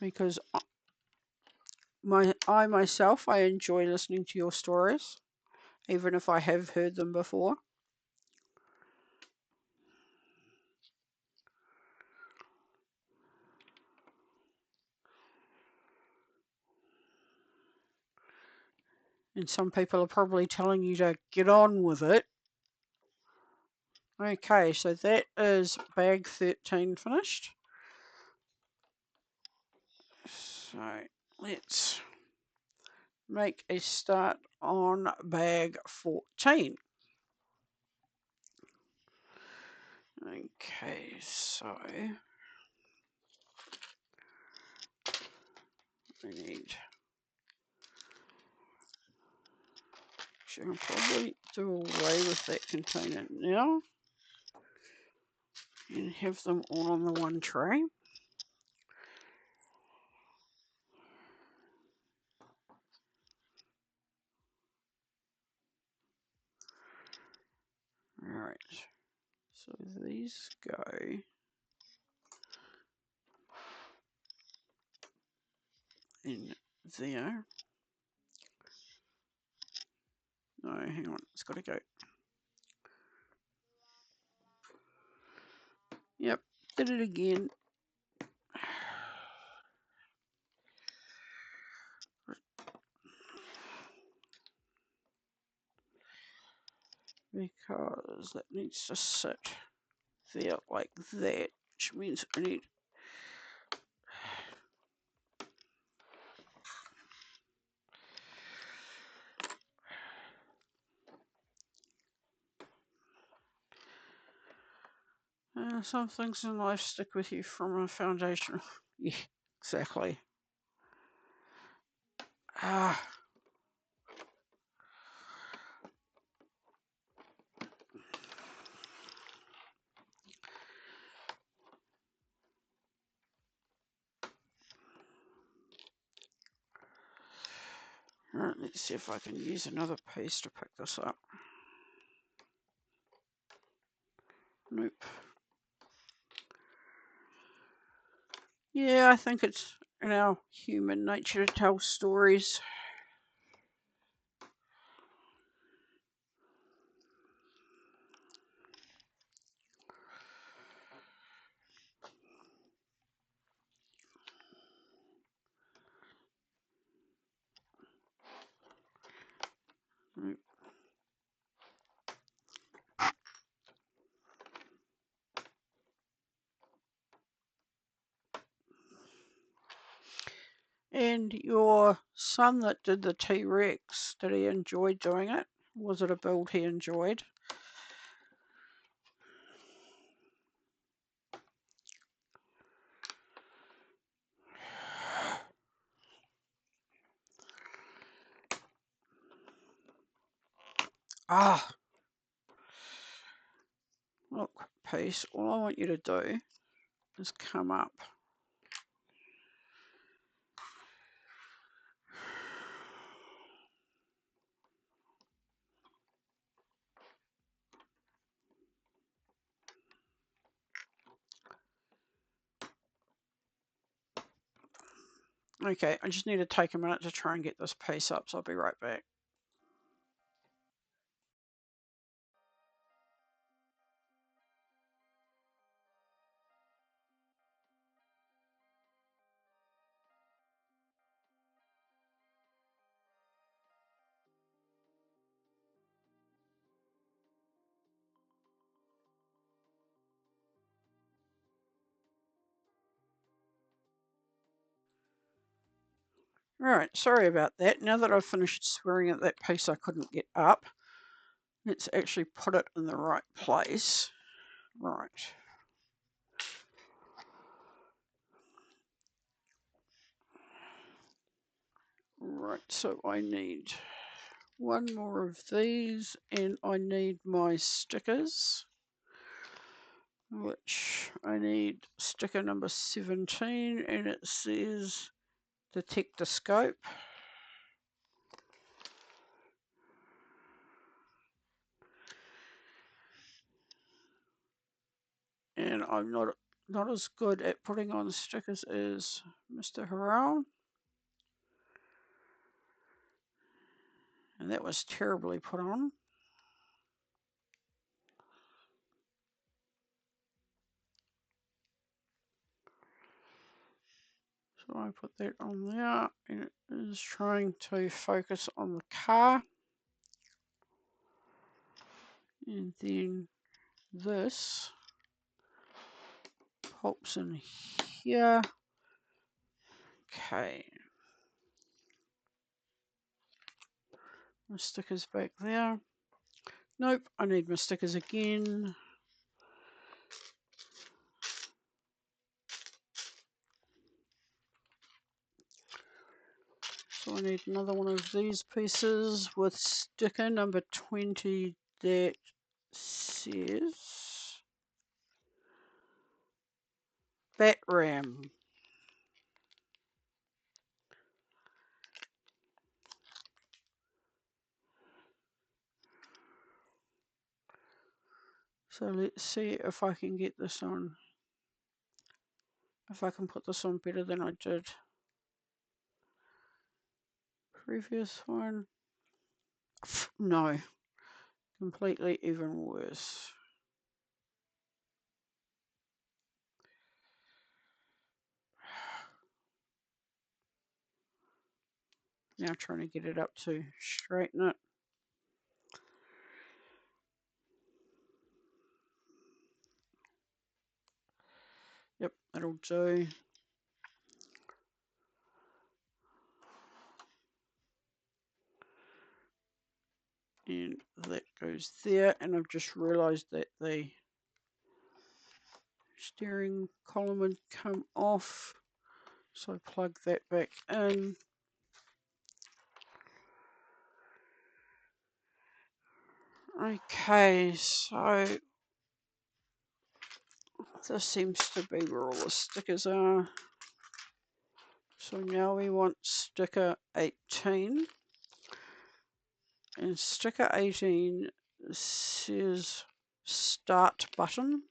because I myself, I enjoy listening to your stories, even if I have heard them before. And some people are probably telling you to get on with it. Okay, so that is bag 13 finished. So let's make a start on bag 14. Okay, so we need, actually I'll probably do away with that container now and have them all on the one tray. Alright, so these go in there. No, hang on, it's got to go. Yep, did it again. Because that needs to sit there like that, which means I need some things in life stick with you from a foundation. Yeah, exactly. Ah. Alright, let's see if I can use another piece to pick this up. Nope. Yeah, I think it's in our human nature to tell stories. Nope. And your son that did the T-Rex, did he enjoy doing it? Was it a build he enjoyed? Ah, look, piece, all I want you to do is come up. Okay, I just need to take a minute to try and get this piece up, so I'll be right back. Alright, sorry about that. Now that I've finished swearing at that piece I couldn't get up, let's actually put it in the right place. Right. Right, so I need one more of these, and I need my stickers, which I need sticker number 17, and it says detectoscope. And I'm not as good at putting on stickers as Mr. Harrell. And that was terribly put on. So I put that on there, and it is trying to focus on the car. And then this pops in here. Okay. My stickers back there. Nope, I need my stickers again. So I need another one of these pieces with sticker number 20 that says bat ram. So let's see if I can get this on, if I can put this on better than I did previous one. No, completely even worse. Now trying to get it up to straighten it. Yep, that'll do. And that goes there, and I've just realized that the steering column would come off, so I plug that back in. Okay, so this seems to be where all the stickers are. So now we want sticker 18, and sticker 18 says start button.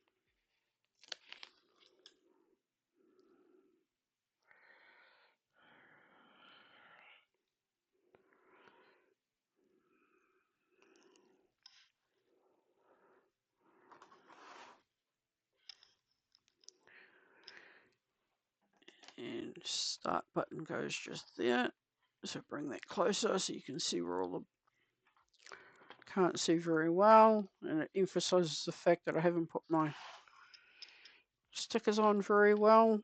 And start button goes just there. So bring that closer so you can see where all the, can't see very well, and it emphasizes the fact that I haven't put my stickers on very well.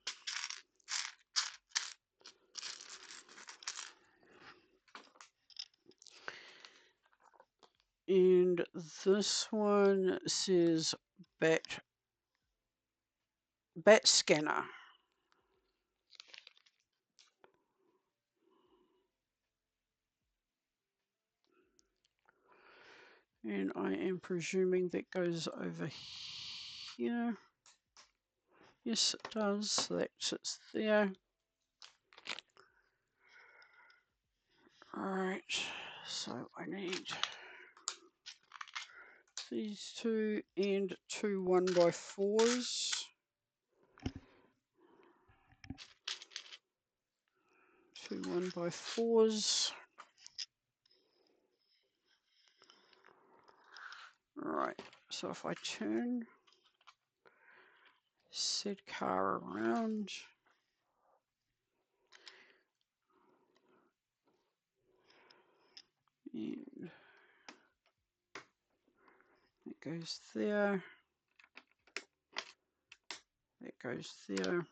And this one says bat scanner. And I am presuming that goes over here. Yes, it does. So that sits there. Alright, so I need these two and two 1x4s. 2 1x4s. Right, so if I turn said car around, and it goes there, that goes there,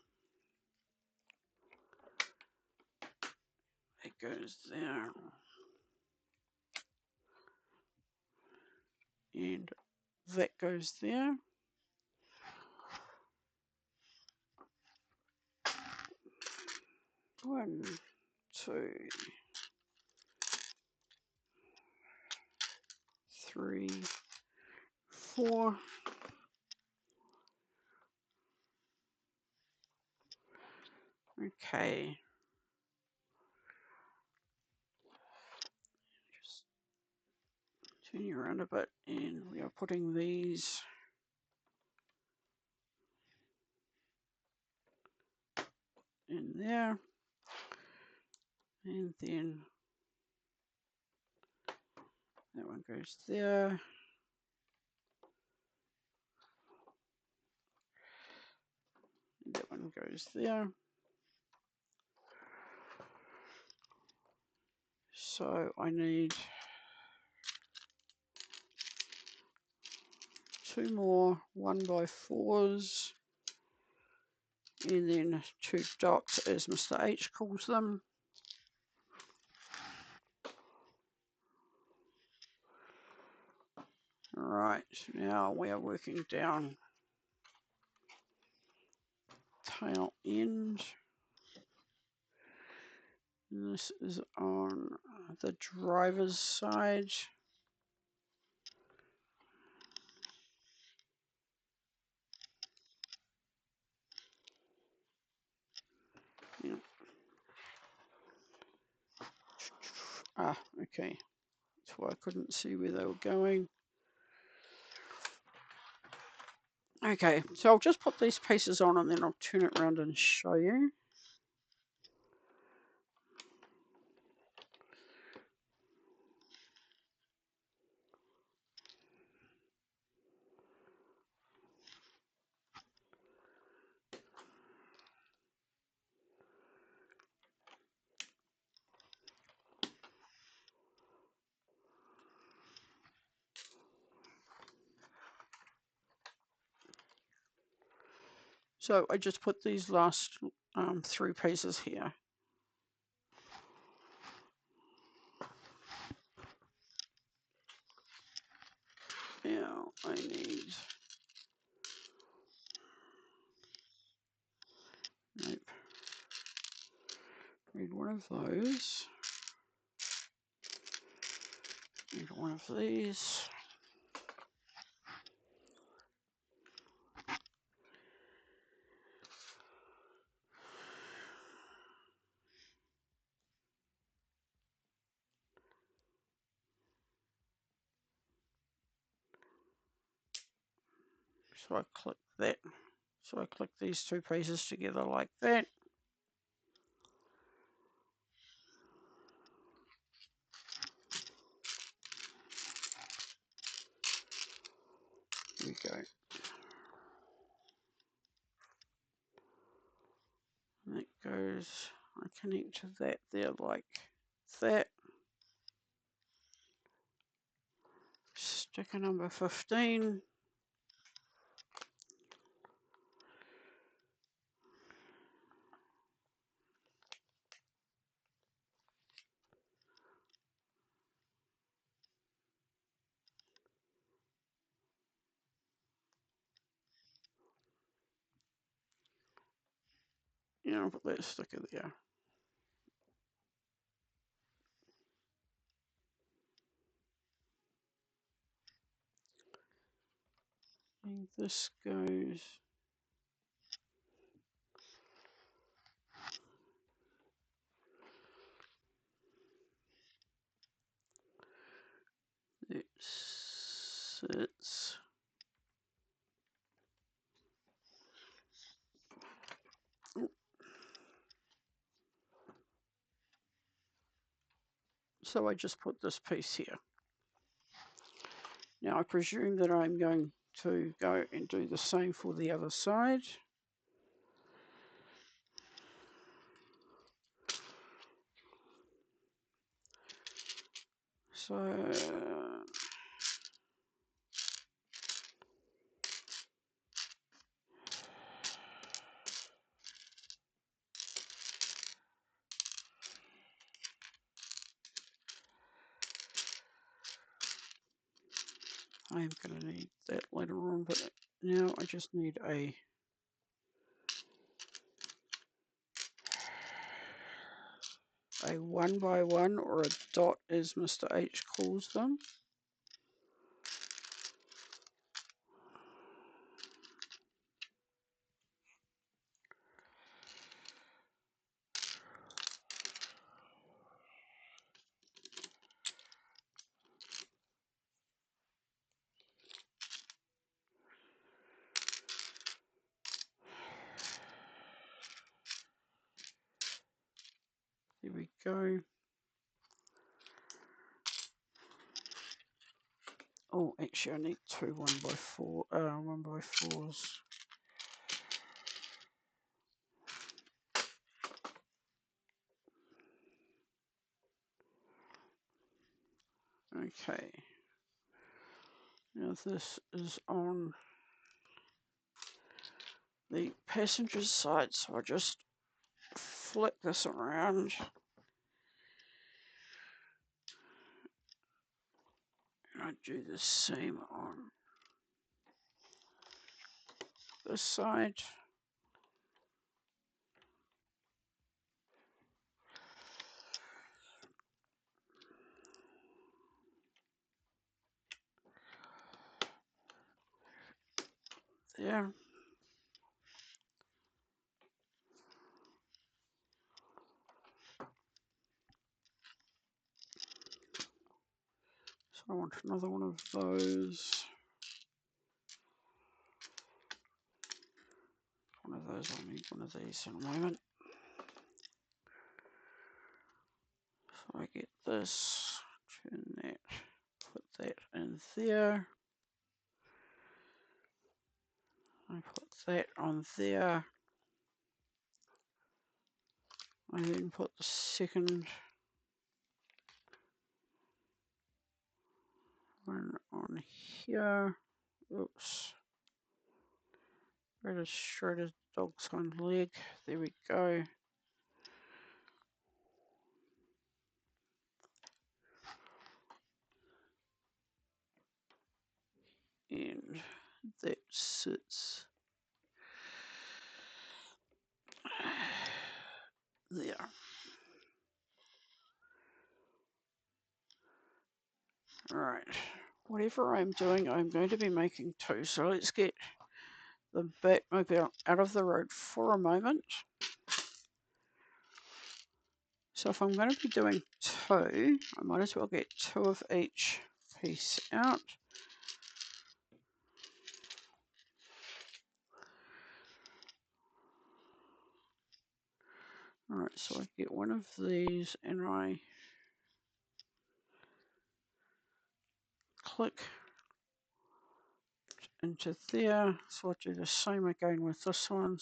it goes there, and that goes there. One, two, three, four. Okay. Just turn you around a bit, and we are putting these in there, and then that one goes there. And that one goes there. So I need 2 more 1x4s, and then 2 dots, as Mr. H calls them. Right, now we are working down tail end. And this is on the driver's side. Yeah. Ah, okay. That's why I couldn't see where they were going. Okay, so I'll just put these pieces on and then I'll turn it around and show you. So I just put these last 3 pieces here. Now I need, nope, need one of those, need one of these. So I click that. So I click these 2 pieces together like that. There we go. And that goes, I connect to that there like that. Sticker number 15. Yeah, I'll put that sticker there. And this goes, it sits So I just put this piece here. Now I presume that I'm going to go and do the same for the other side. So I'm going to need that later on, but now I just need a a 1x1, or a dot as Mr. H calls them. There we go. Oh, actually I need two 1x4s. Okay. Now this is on the passenger side, so I just flick this around. And I do the same on this side. There. So I want another one of those. One of those, I'll need one of these in a moment. So I get this, turn that, put that in there. I put that on there. I then put the second one on here. Oops. Where is shredded dog's hind leg? There we go. And that sits there. Alright. Whatever I'm doing, I'm going to be making two. So let's get the Batmobile out of the road for a moment. So if I'm going to be doing two, I might as well get two of each piece out. Alright, so I get one of these and I click into there. So I'll do the same again with this one.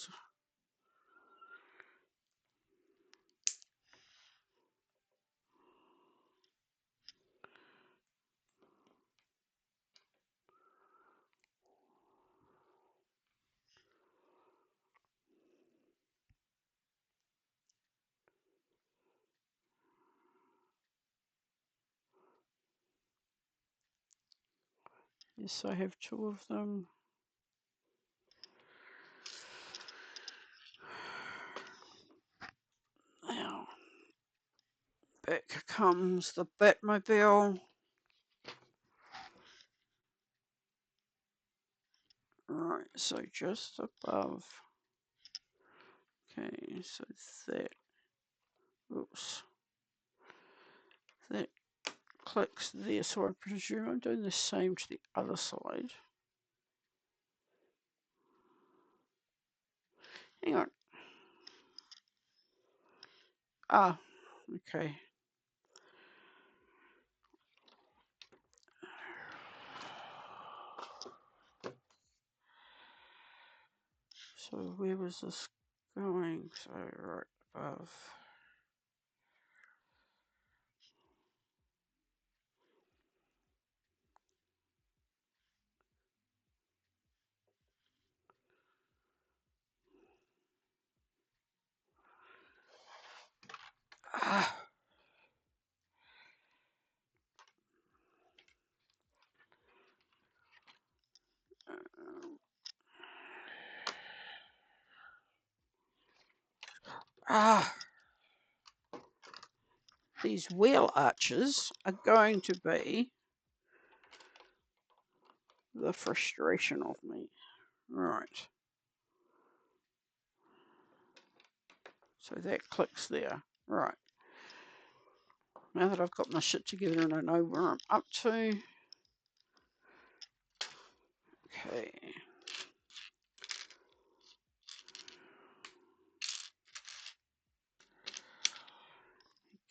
Yes, I have two of them. Now, back comes the Batmobile. Right, so just above. Okay, so that, oops, that clicks there. So I presume I'm doing the same to the other side. Hang on. Ah, okay. So where was this going? So right above. Ah. Ah. These wheel arches are going to be the frustration of me. Right. So that clicks there. Right. Now that I've got my shit together and I know where I'm up to. Okay.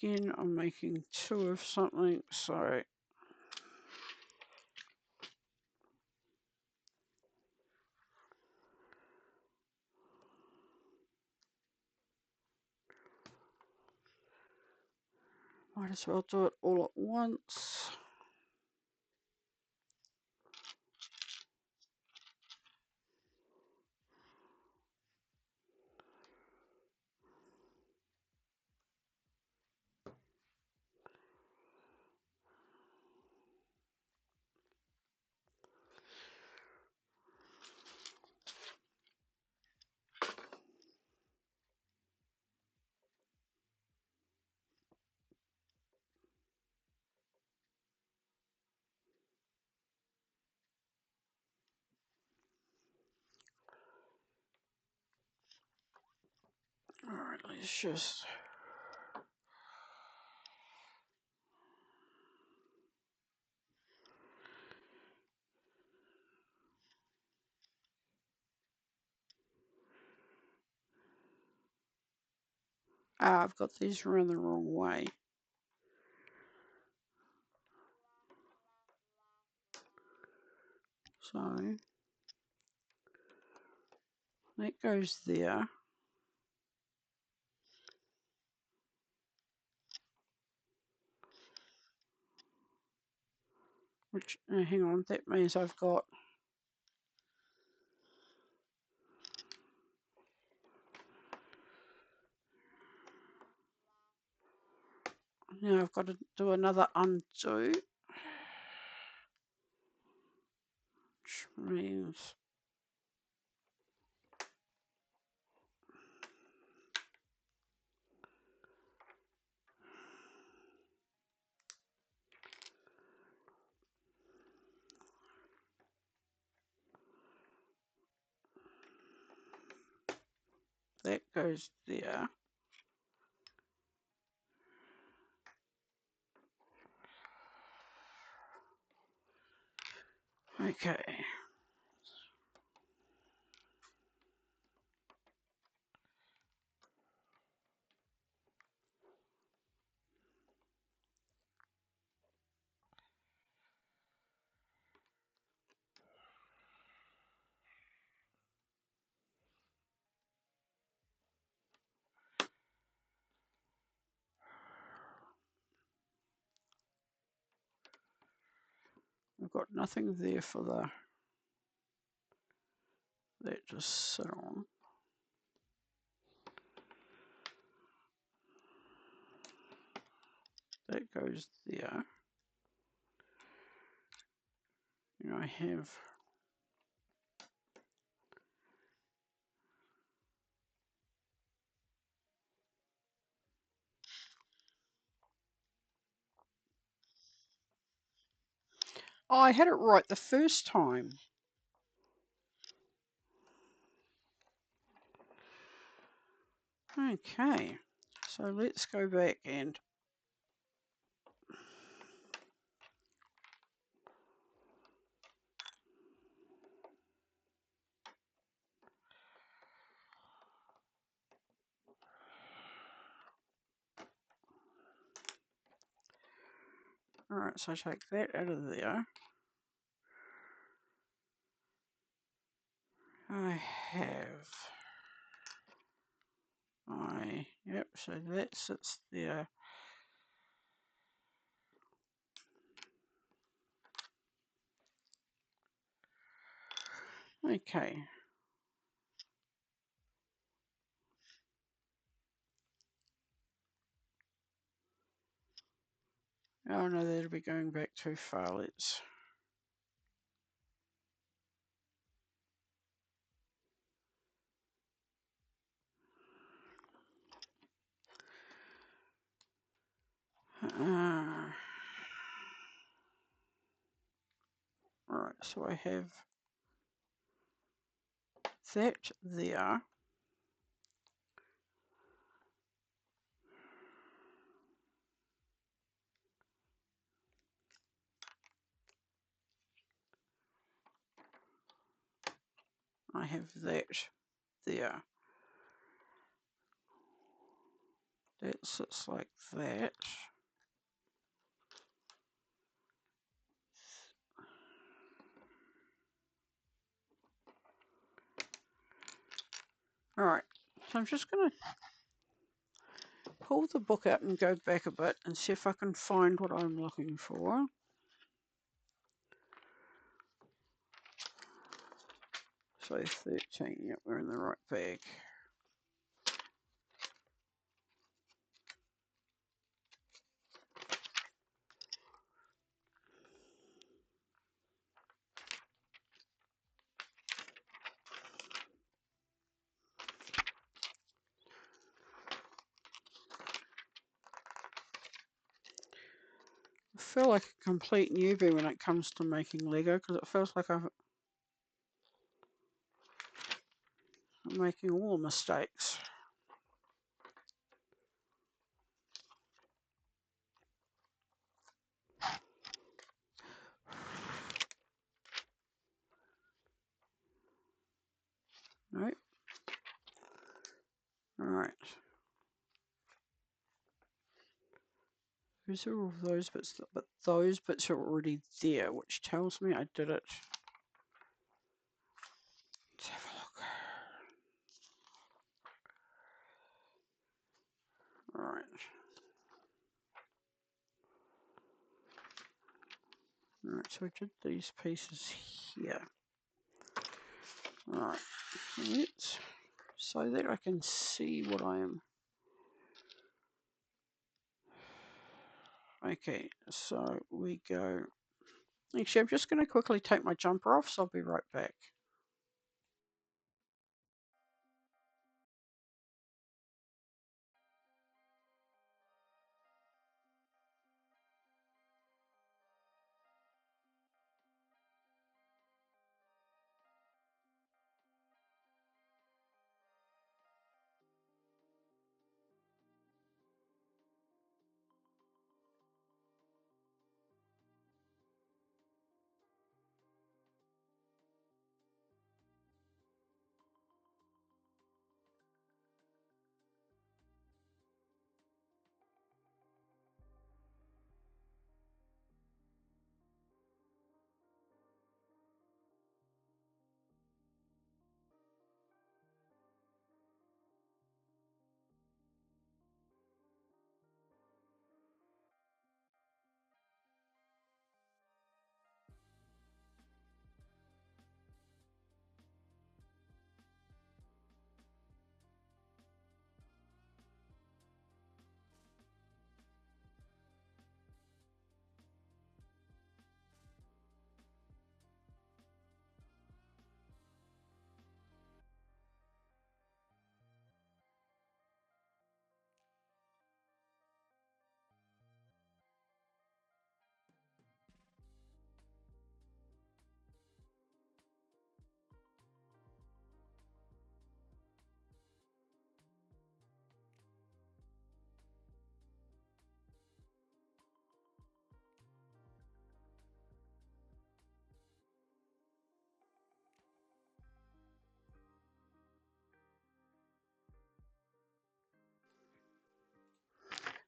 Again, I'm making 2 of something, so might as well do it all at once. Alright, let's just... Ah, I've got these around the wrong way. So, that goes there. Which, hang on, that means I've got... Now I've got to do another undo. Which means... That goes there. Okay. I've got nothing there for the... That just sit on. That goes there. And I have... Oh, I had it right the first time. Okay, so let's go back and alright, so take that out of there. I have yep, so that sits there. Okay. Oh no, that'll be going back too far. Let's Alright, so I have that there. I have that there. That sits like that. Alright, so I'm just going to pull the book out and go back a bit and see if I can find what I'm looking for. So 13, yep, we're in the right bag. I feel like a complete newbie when it comes to making Lego because it feels like I'm making all the mistakes. Right? Alright. Those are all those bits, but those bits are already there, which tells me I did it. Let's have a look. Alright. Alright, so I did these pieces here. Alright, let's, so that I can see what I am. Okay, so we go. Actually, I'm just going to quickly take my jumper off, so I'll be right back.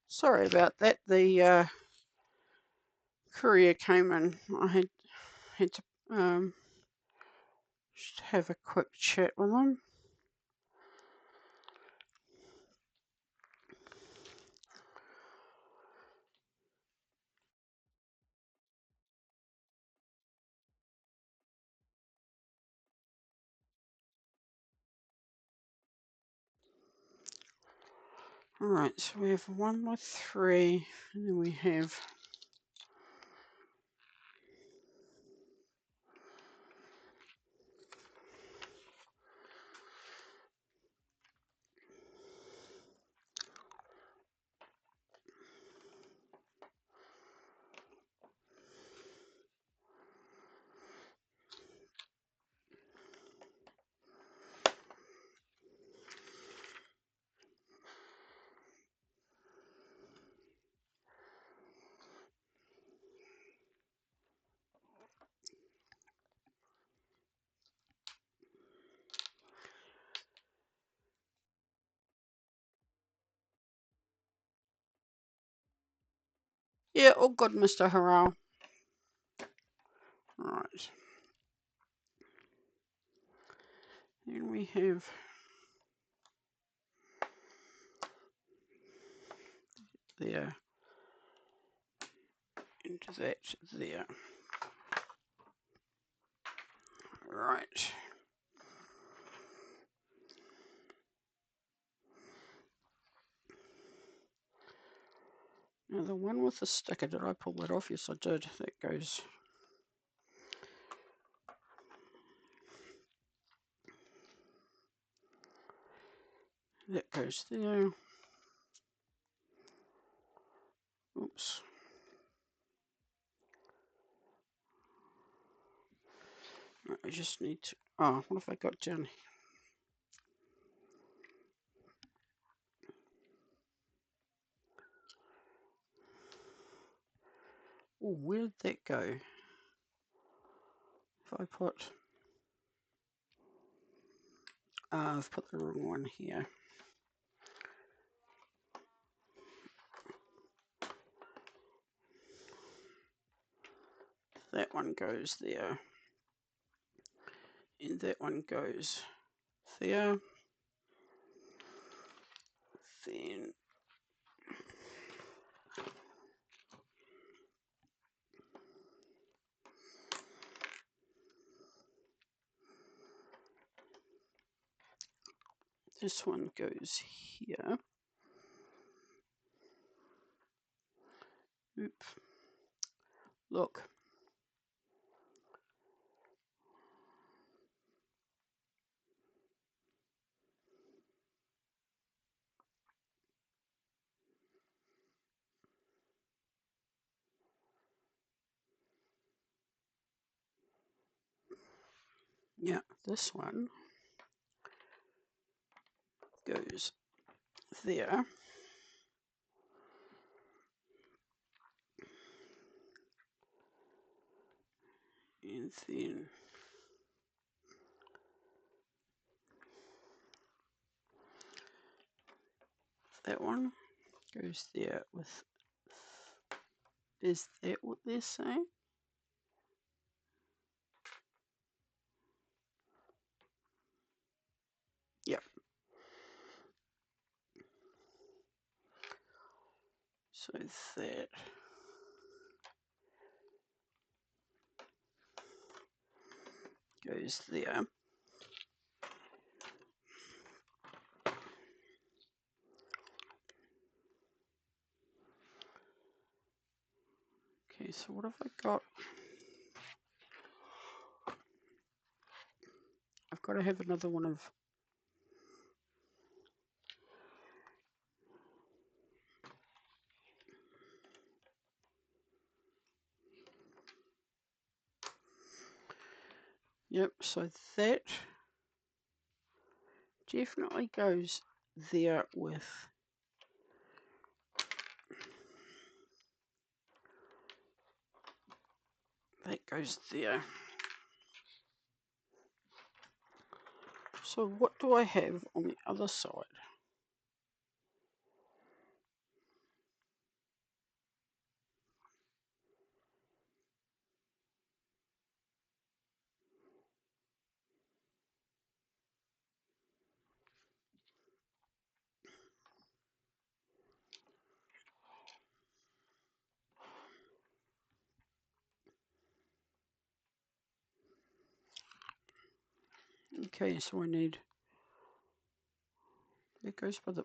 Sorry about that. The courier came in. I had to Just have a quick chat with them. Alright, so we have 1 by 3, and then we have yeah, all good, Mr. Harrell. Right. Then we have there, into that there. Right. Now the one with the sticker, did I pull that off? Yes, I did. That goes there. Oops. I just need to, oh, what have I got down? Oh, where did that go? If I put, I've put the wrong one here. That one goes there. And that one goes there. Then this one goes here. Oop. Look. Yeah, this one goes there. And then that one goes there with, is that what they're saying? Yep. So that goes there. Okay, so what have I got? I've got to have another one of, yep, so that definitely goes there with, that goes there. So what do I have on the other side? Okay, so I need, it goes by the,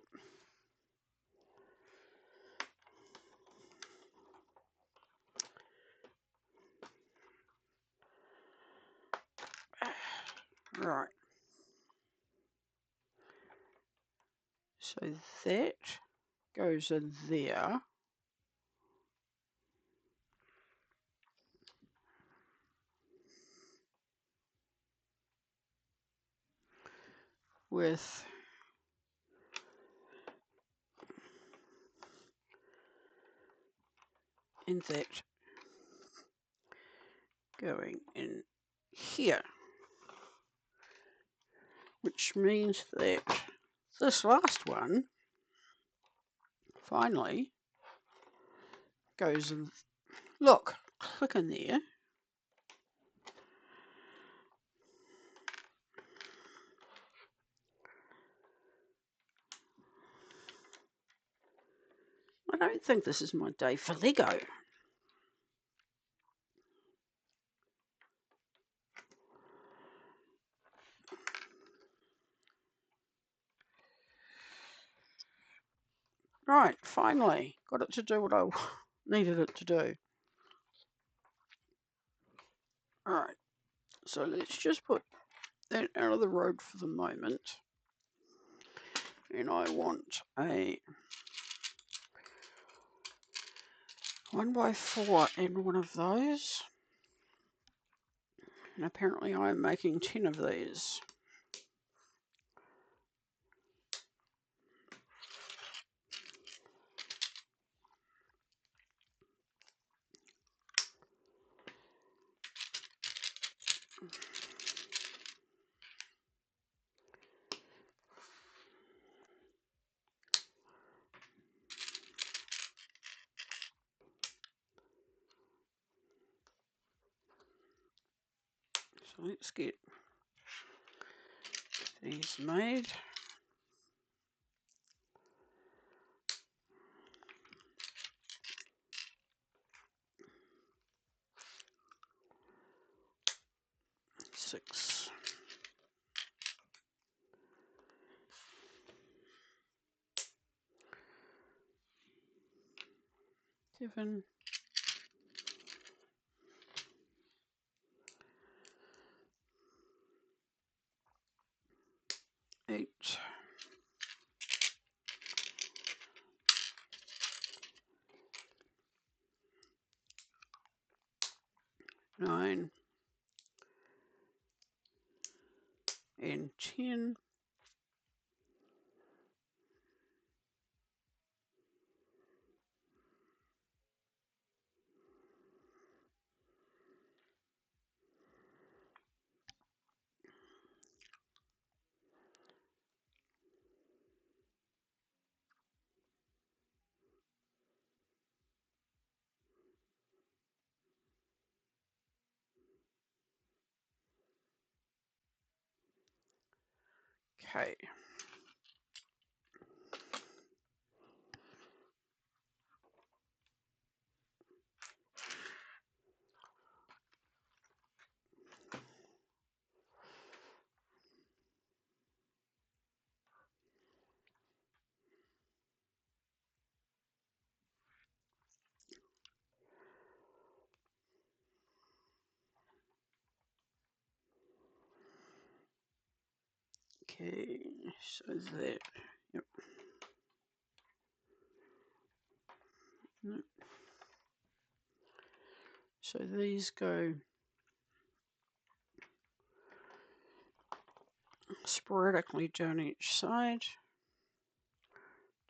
right. So that goes in there. With and that going in here, which means that this last one finally goes in. Look, click in there. I don't think this is my day for Lego. Right, finally got it to do what I needed it to do. Alright, so let's just put that out of the road for the moment. And I want a 1x4 and one of those. And apparently I'm making 10 of these. So let's get these made. Six. 7. 8. 9. And 10. Okay. Okay, so that, yep. Nope. So these go sporadically down each side.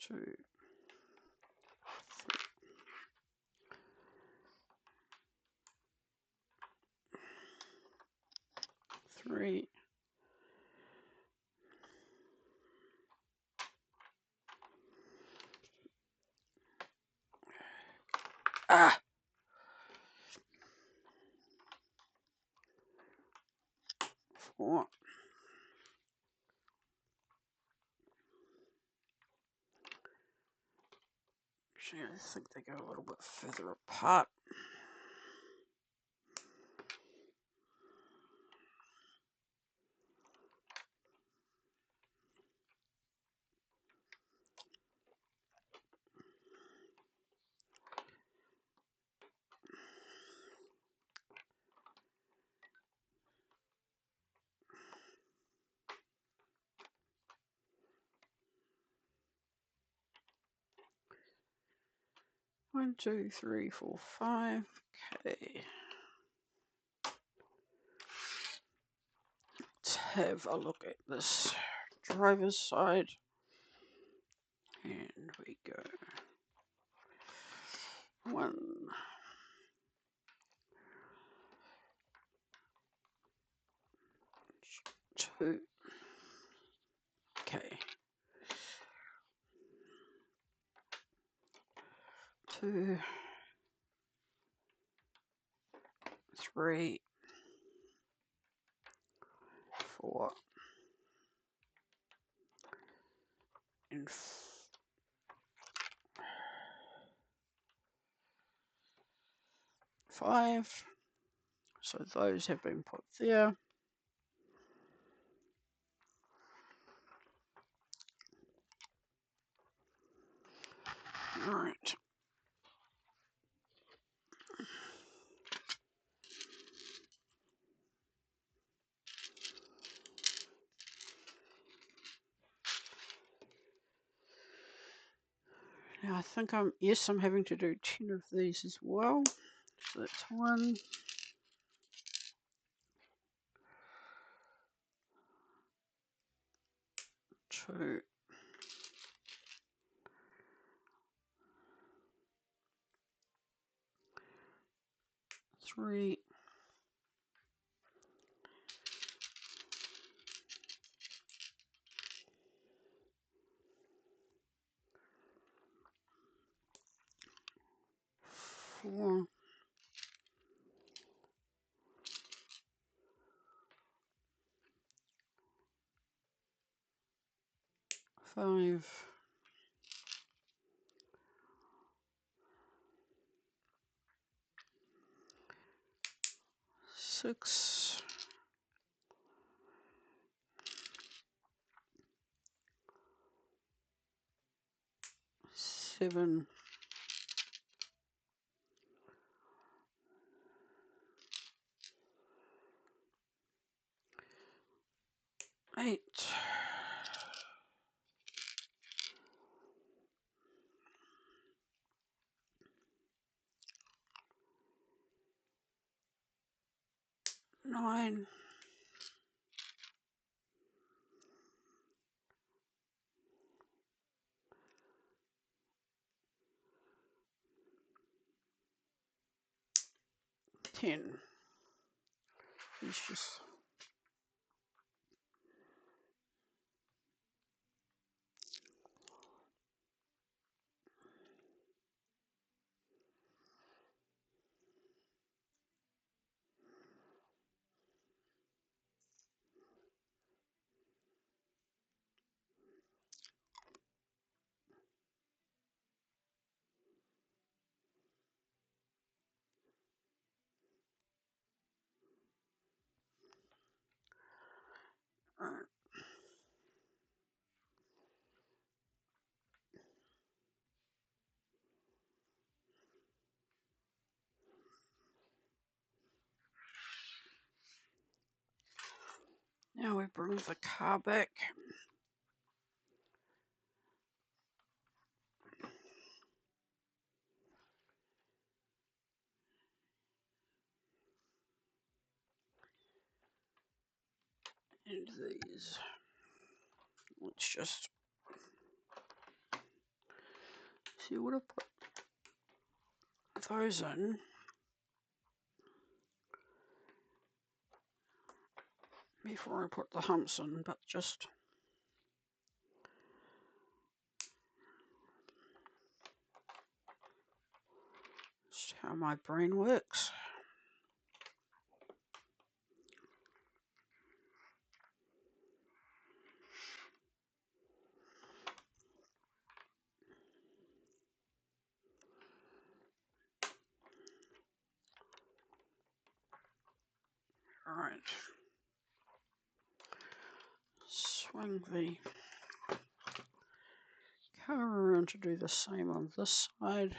2, 3. Ah! 4. Actually, I think they go a little bit further apart. 1, 2, 3, 4, 5. Okay. Let's have a look at this driver's side. And we go. 1, 2. Okay. 2, 3, 4, and 5. So those have been put there. Right. Now I think I'm having to do 10 of these as well. So that's 1, 2, 3, 4, 5, 6, 7, 8, 9, 10. It's just right. Now we bring the car back. And these. Let's just see what I put those in. Before I put the humps in, but just how my brain works. All right. Swing the car around to do the same on this side.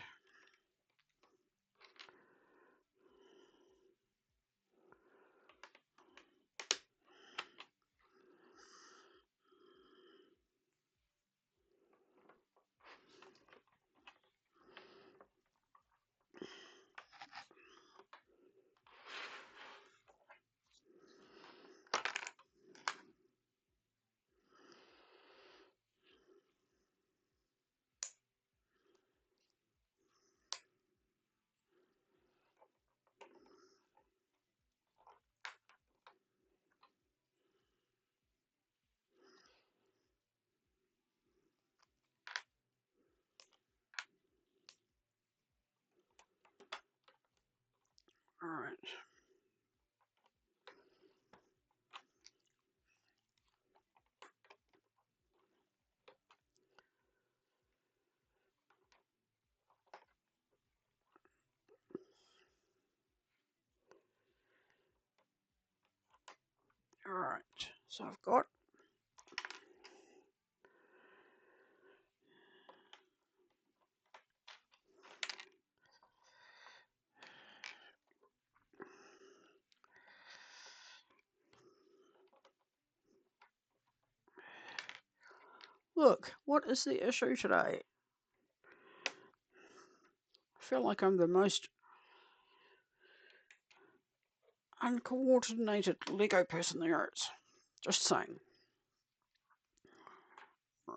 All right. All right. So I've got look, what is the issue today? I feel like I'm the most uncoordinated Lego person there is. Just saying. Right.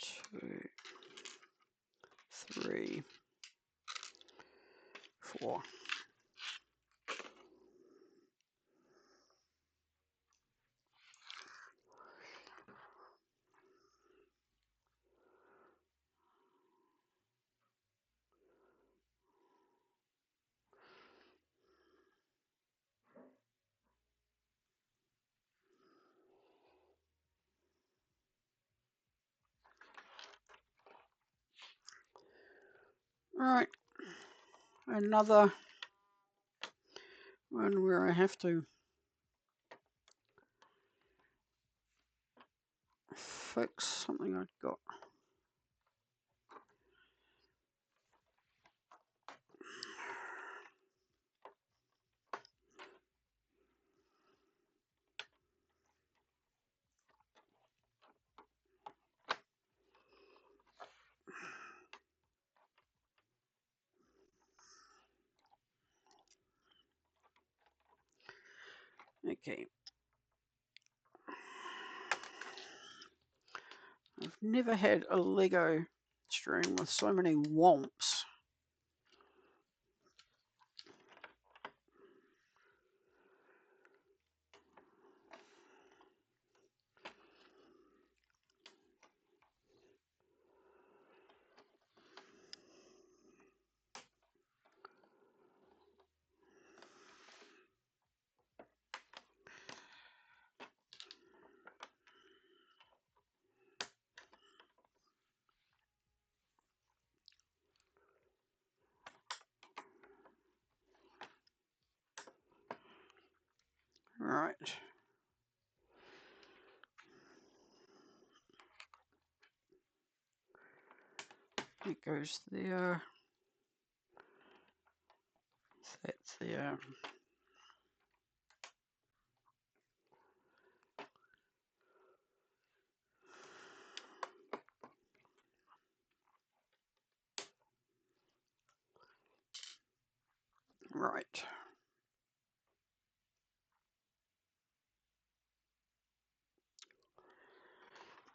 Two, three, four. All right. Another one where I have to fix something I've got. Okay. I've never had a Lego stream with so many womps. All right. It goes there. That's there. Right.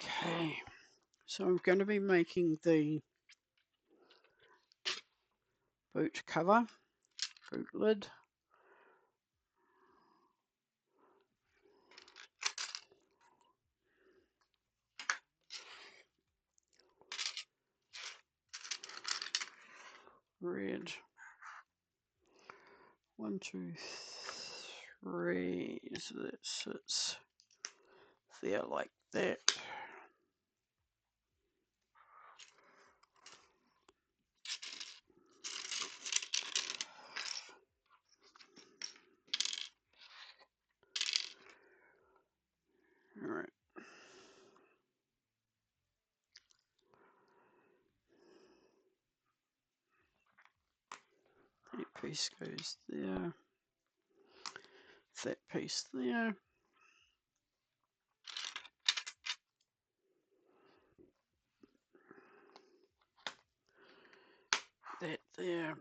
Okay. So I'm going to be making the boot cover, boot lid. Red. 1, 2, 3. So that sits there like that. All right. That piece goes there. That piece there. That there.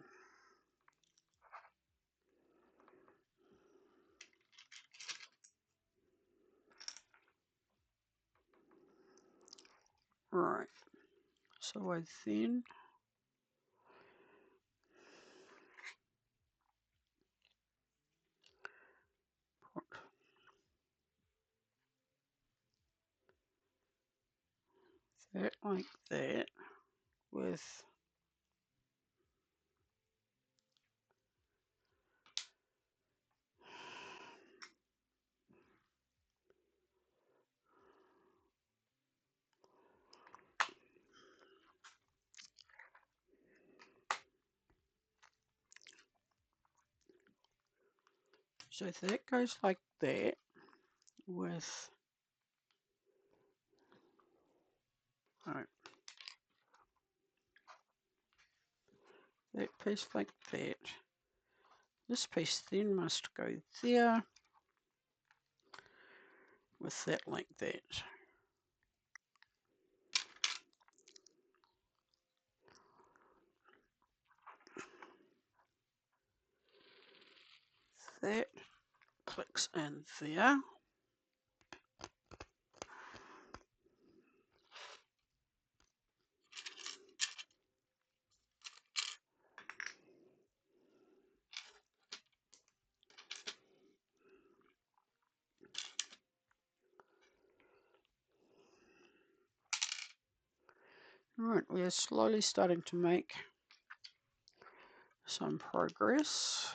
Right. So I then put that like that with so that goes like that with that piece like that. This piece then must go there with that like that. That clicks in there. Right, we are slowly starting to make some progress.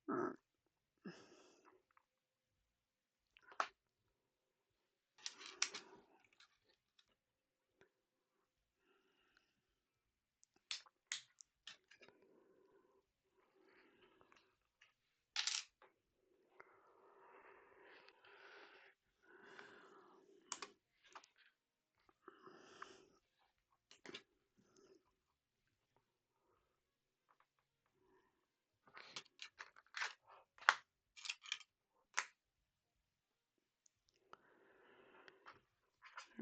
Right.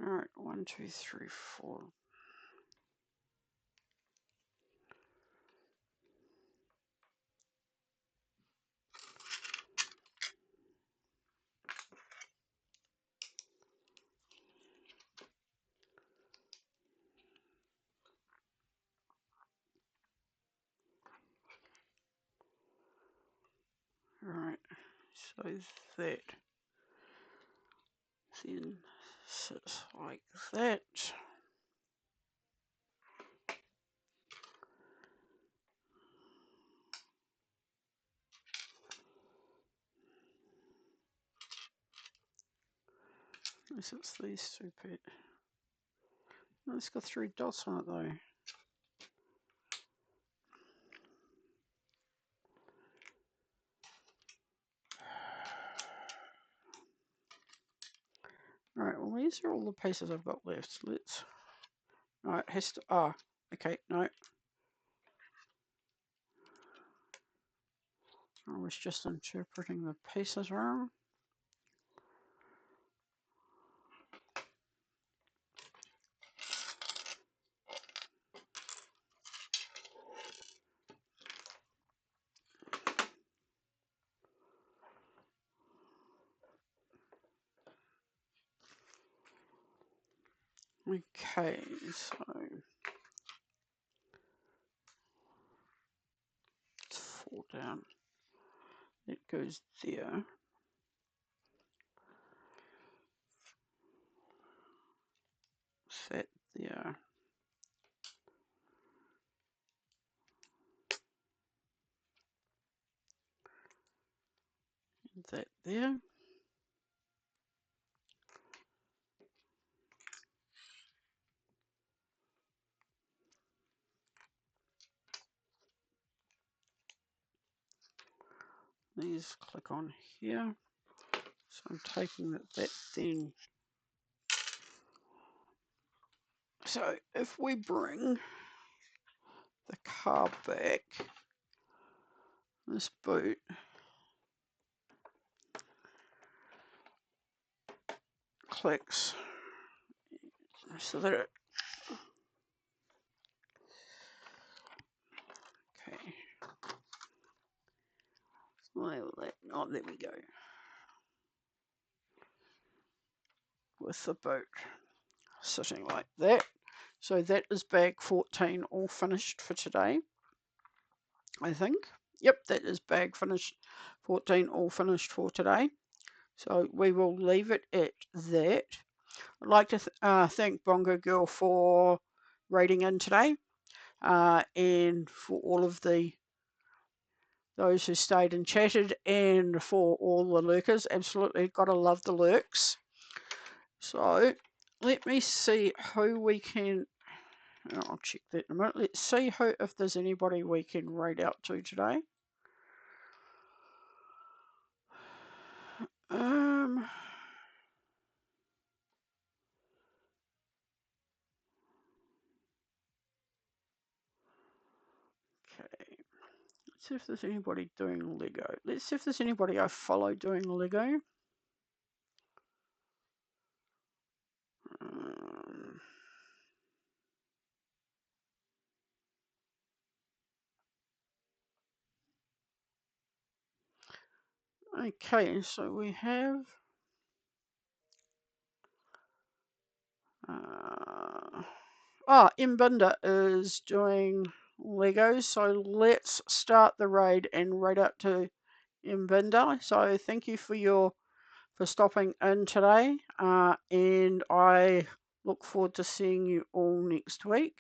All right, 1, 2, 3, 4. All right, so that then sits like that. This is these two bit. Oh, it's got 3 dots on it though. Alright, well these are all the pieces I've got left. Let's... Alright, it has to... Ah, okay, no. I was just interpreting the pieces wrong. Okay, so... Let's fall down. It goes there. That there. That there. These click on here. So I'm taking that then. So if we bring the car back, this boot clicks so that it... Okay. Oh, there we go. With the boot sitting like that. So that is bag 14 all finished for today, I think. Yep, that is bag finished 14 all finished for today. So we will leave it at that. I'd like to thank Bongo Girl for raiding in today, and for all of those who stayed and chatted, and for all the lurkers. Absolutely gotta love the lurks. So let me see who we can. I'll check that in a minute. Let's see if there's anybody we can raid out to today. Um. Okay. Let's see if there's anybody doing Lego. Let's see if there's anybody I follow doing Lego. Um, okay, so we have. Mbinda is doing Legos, so let's start the raid and raid up to Mbinda. So thank you for stopping in today, and I look forward to seeing you all next week.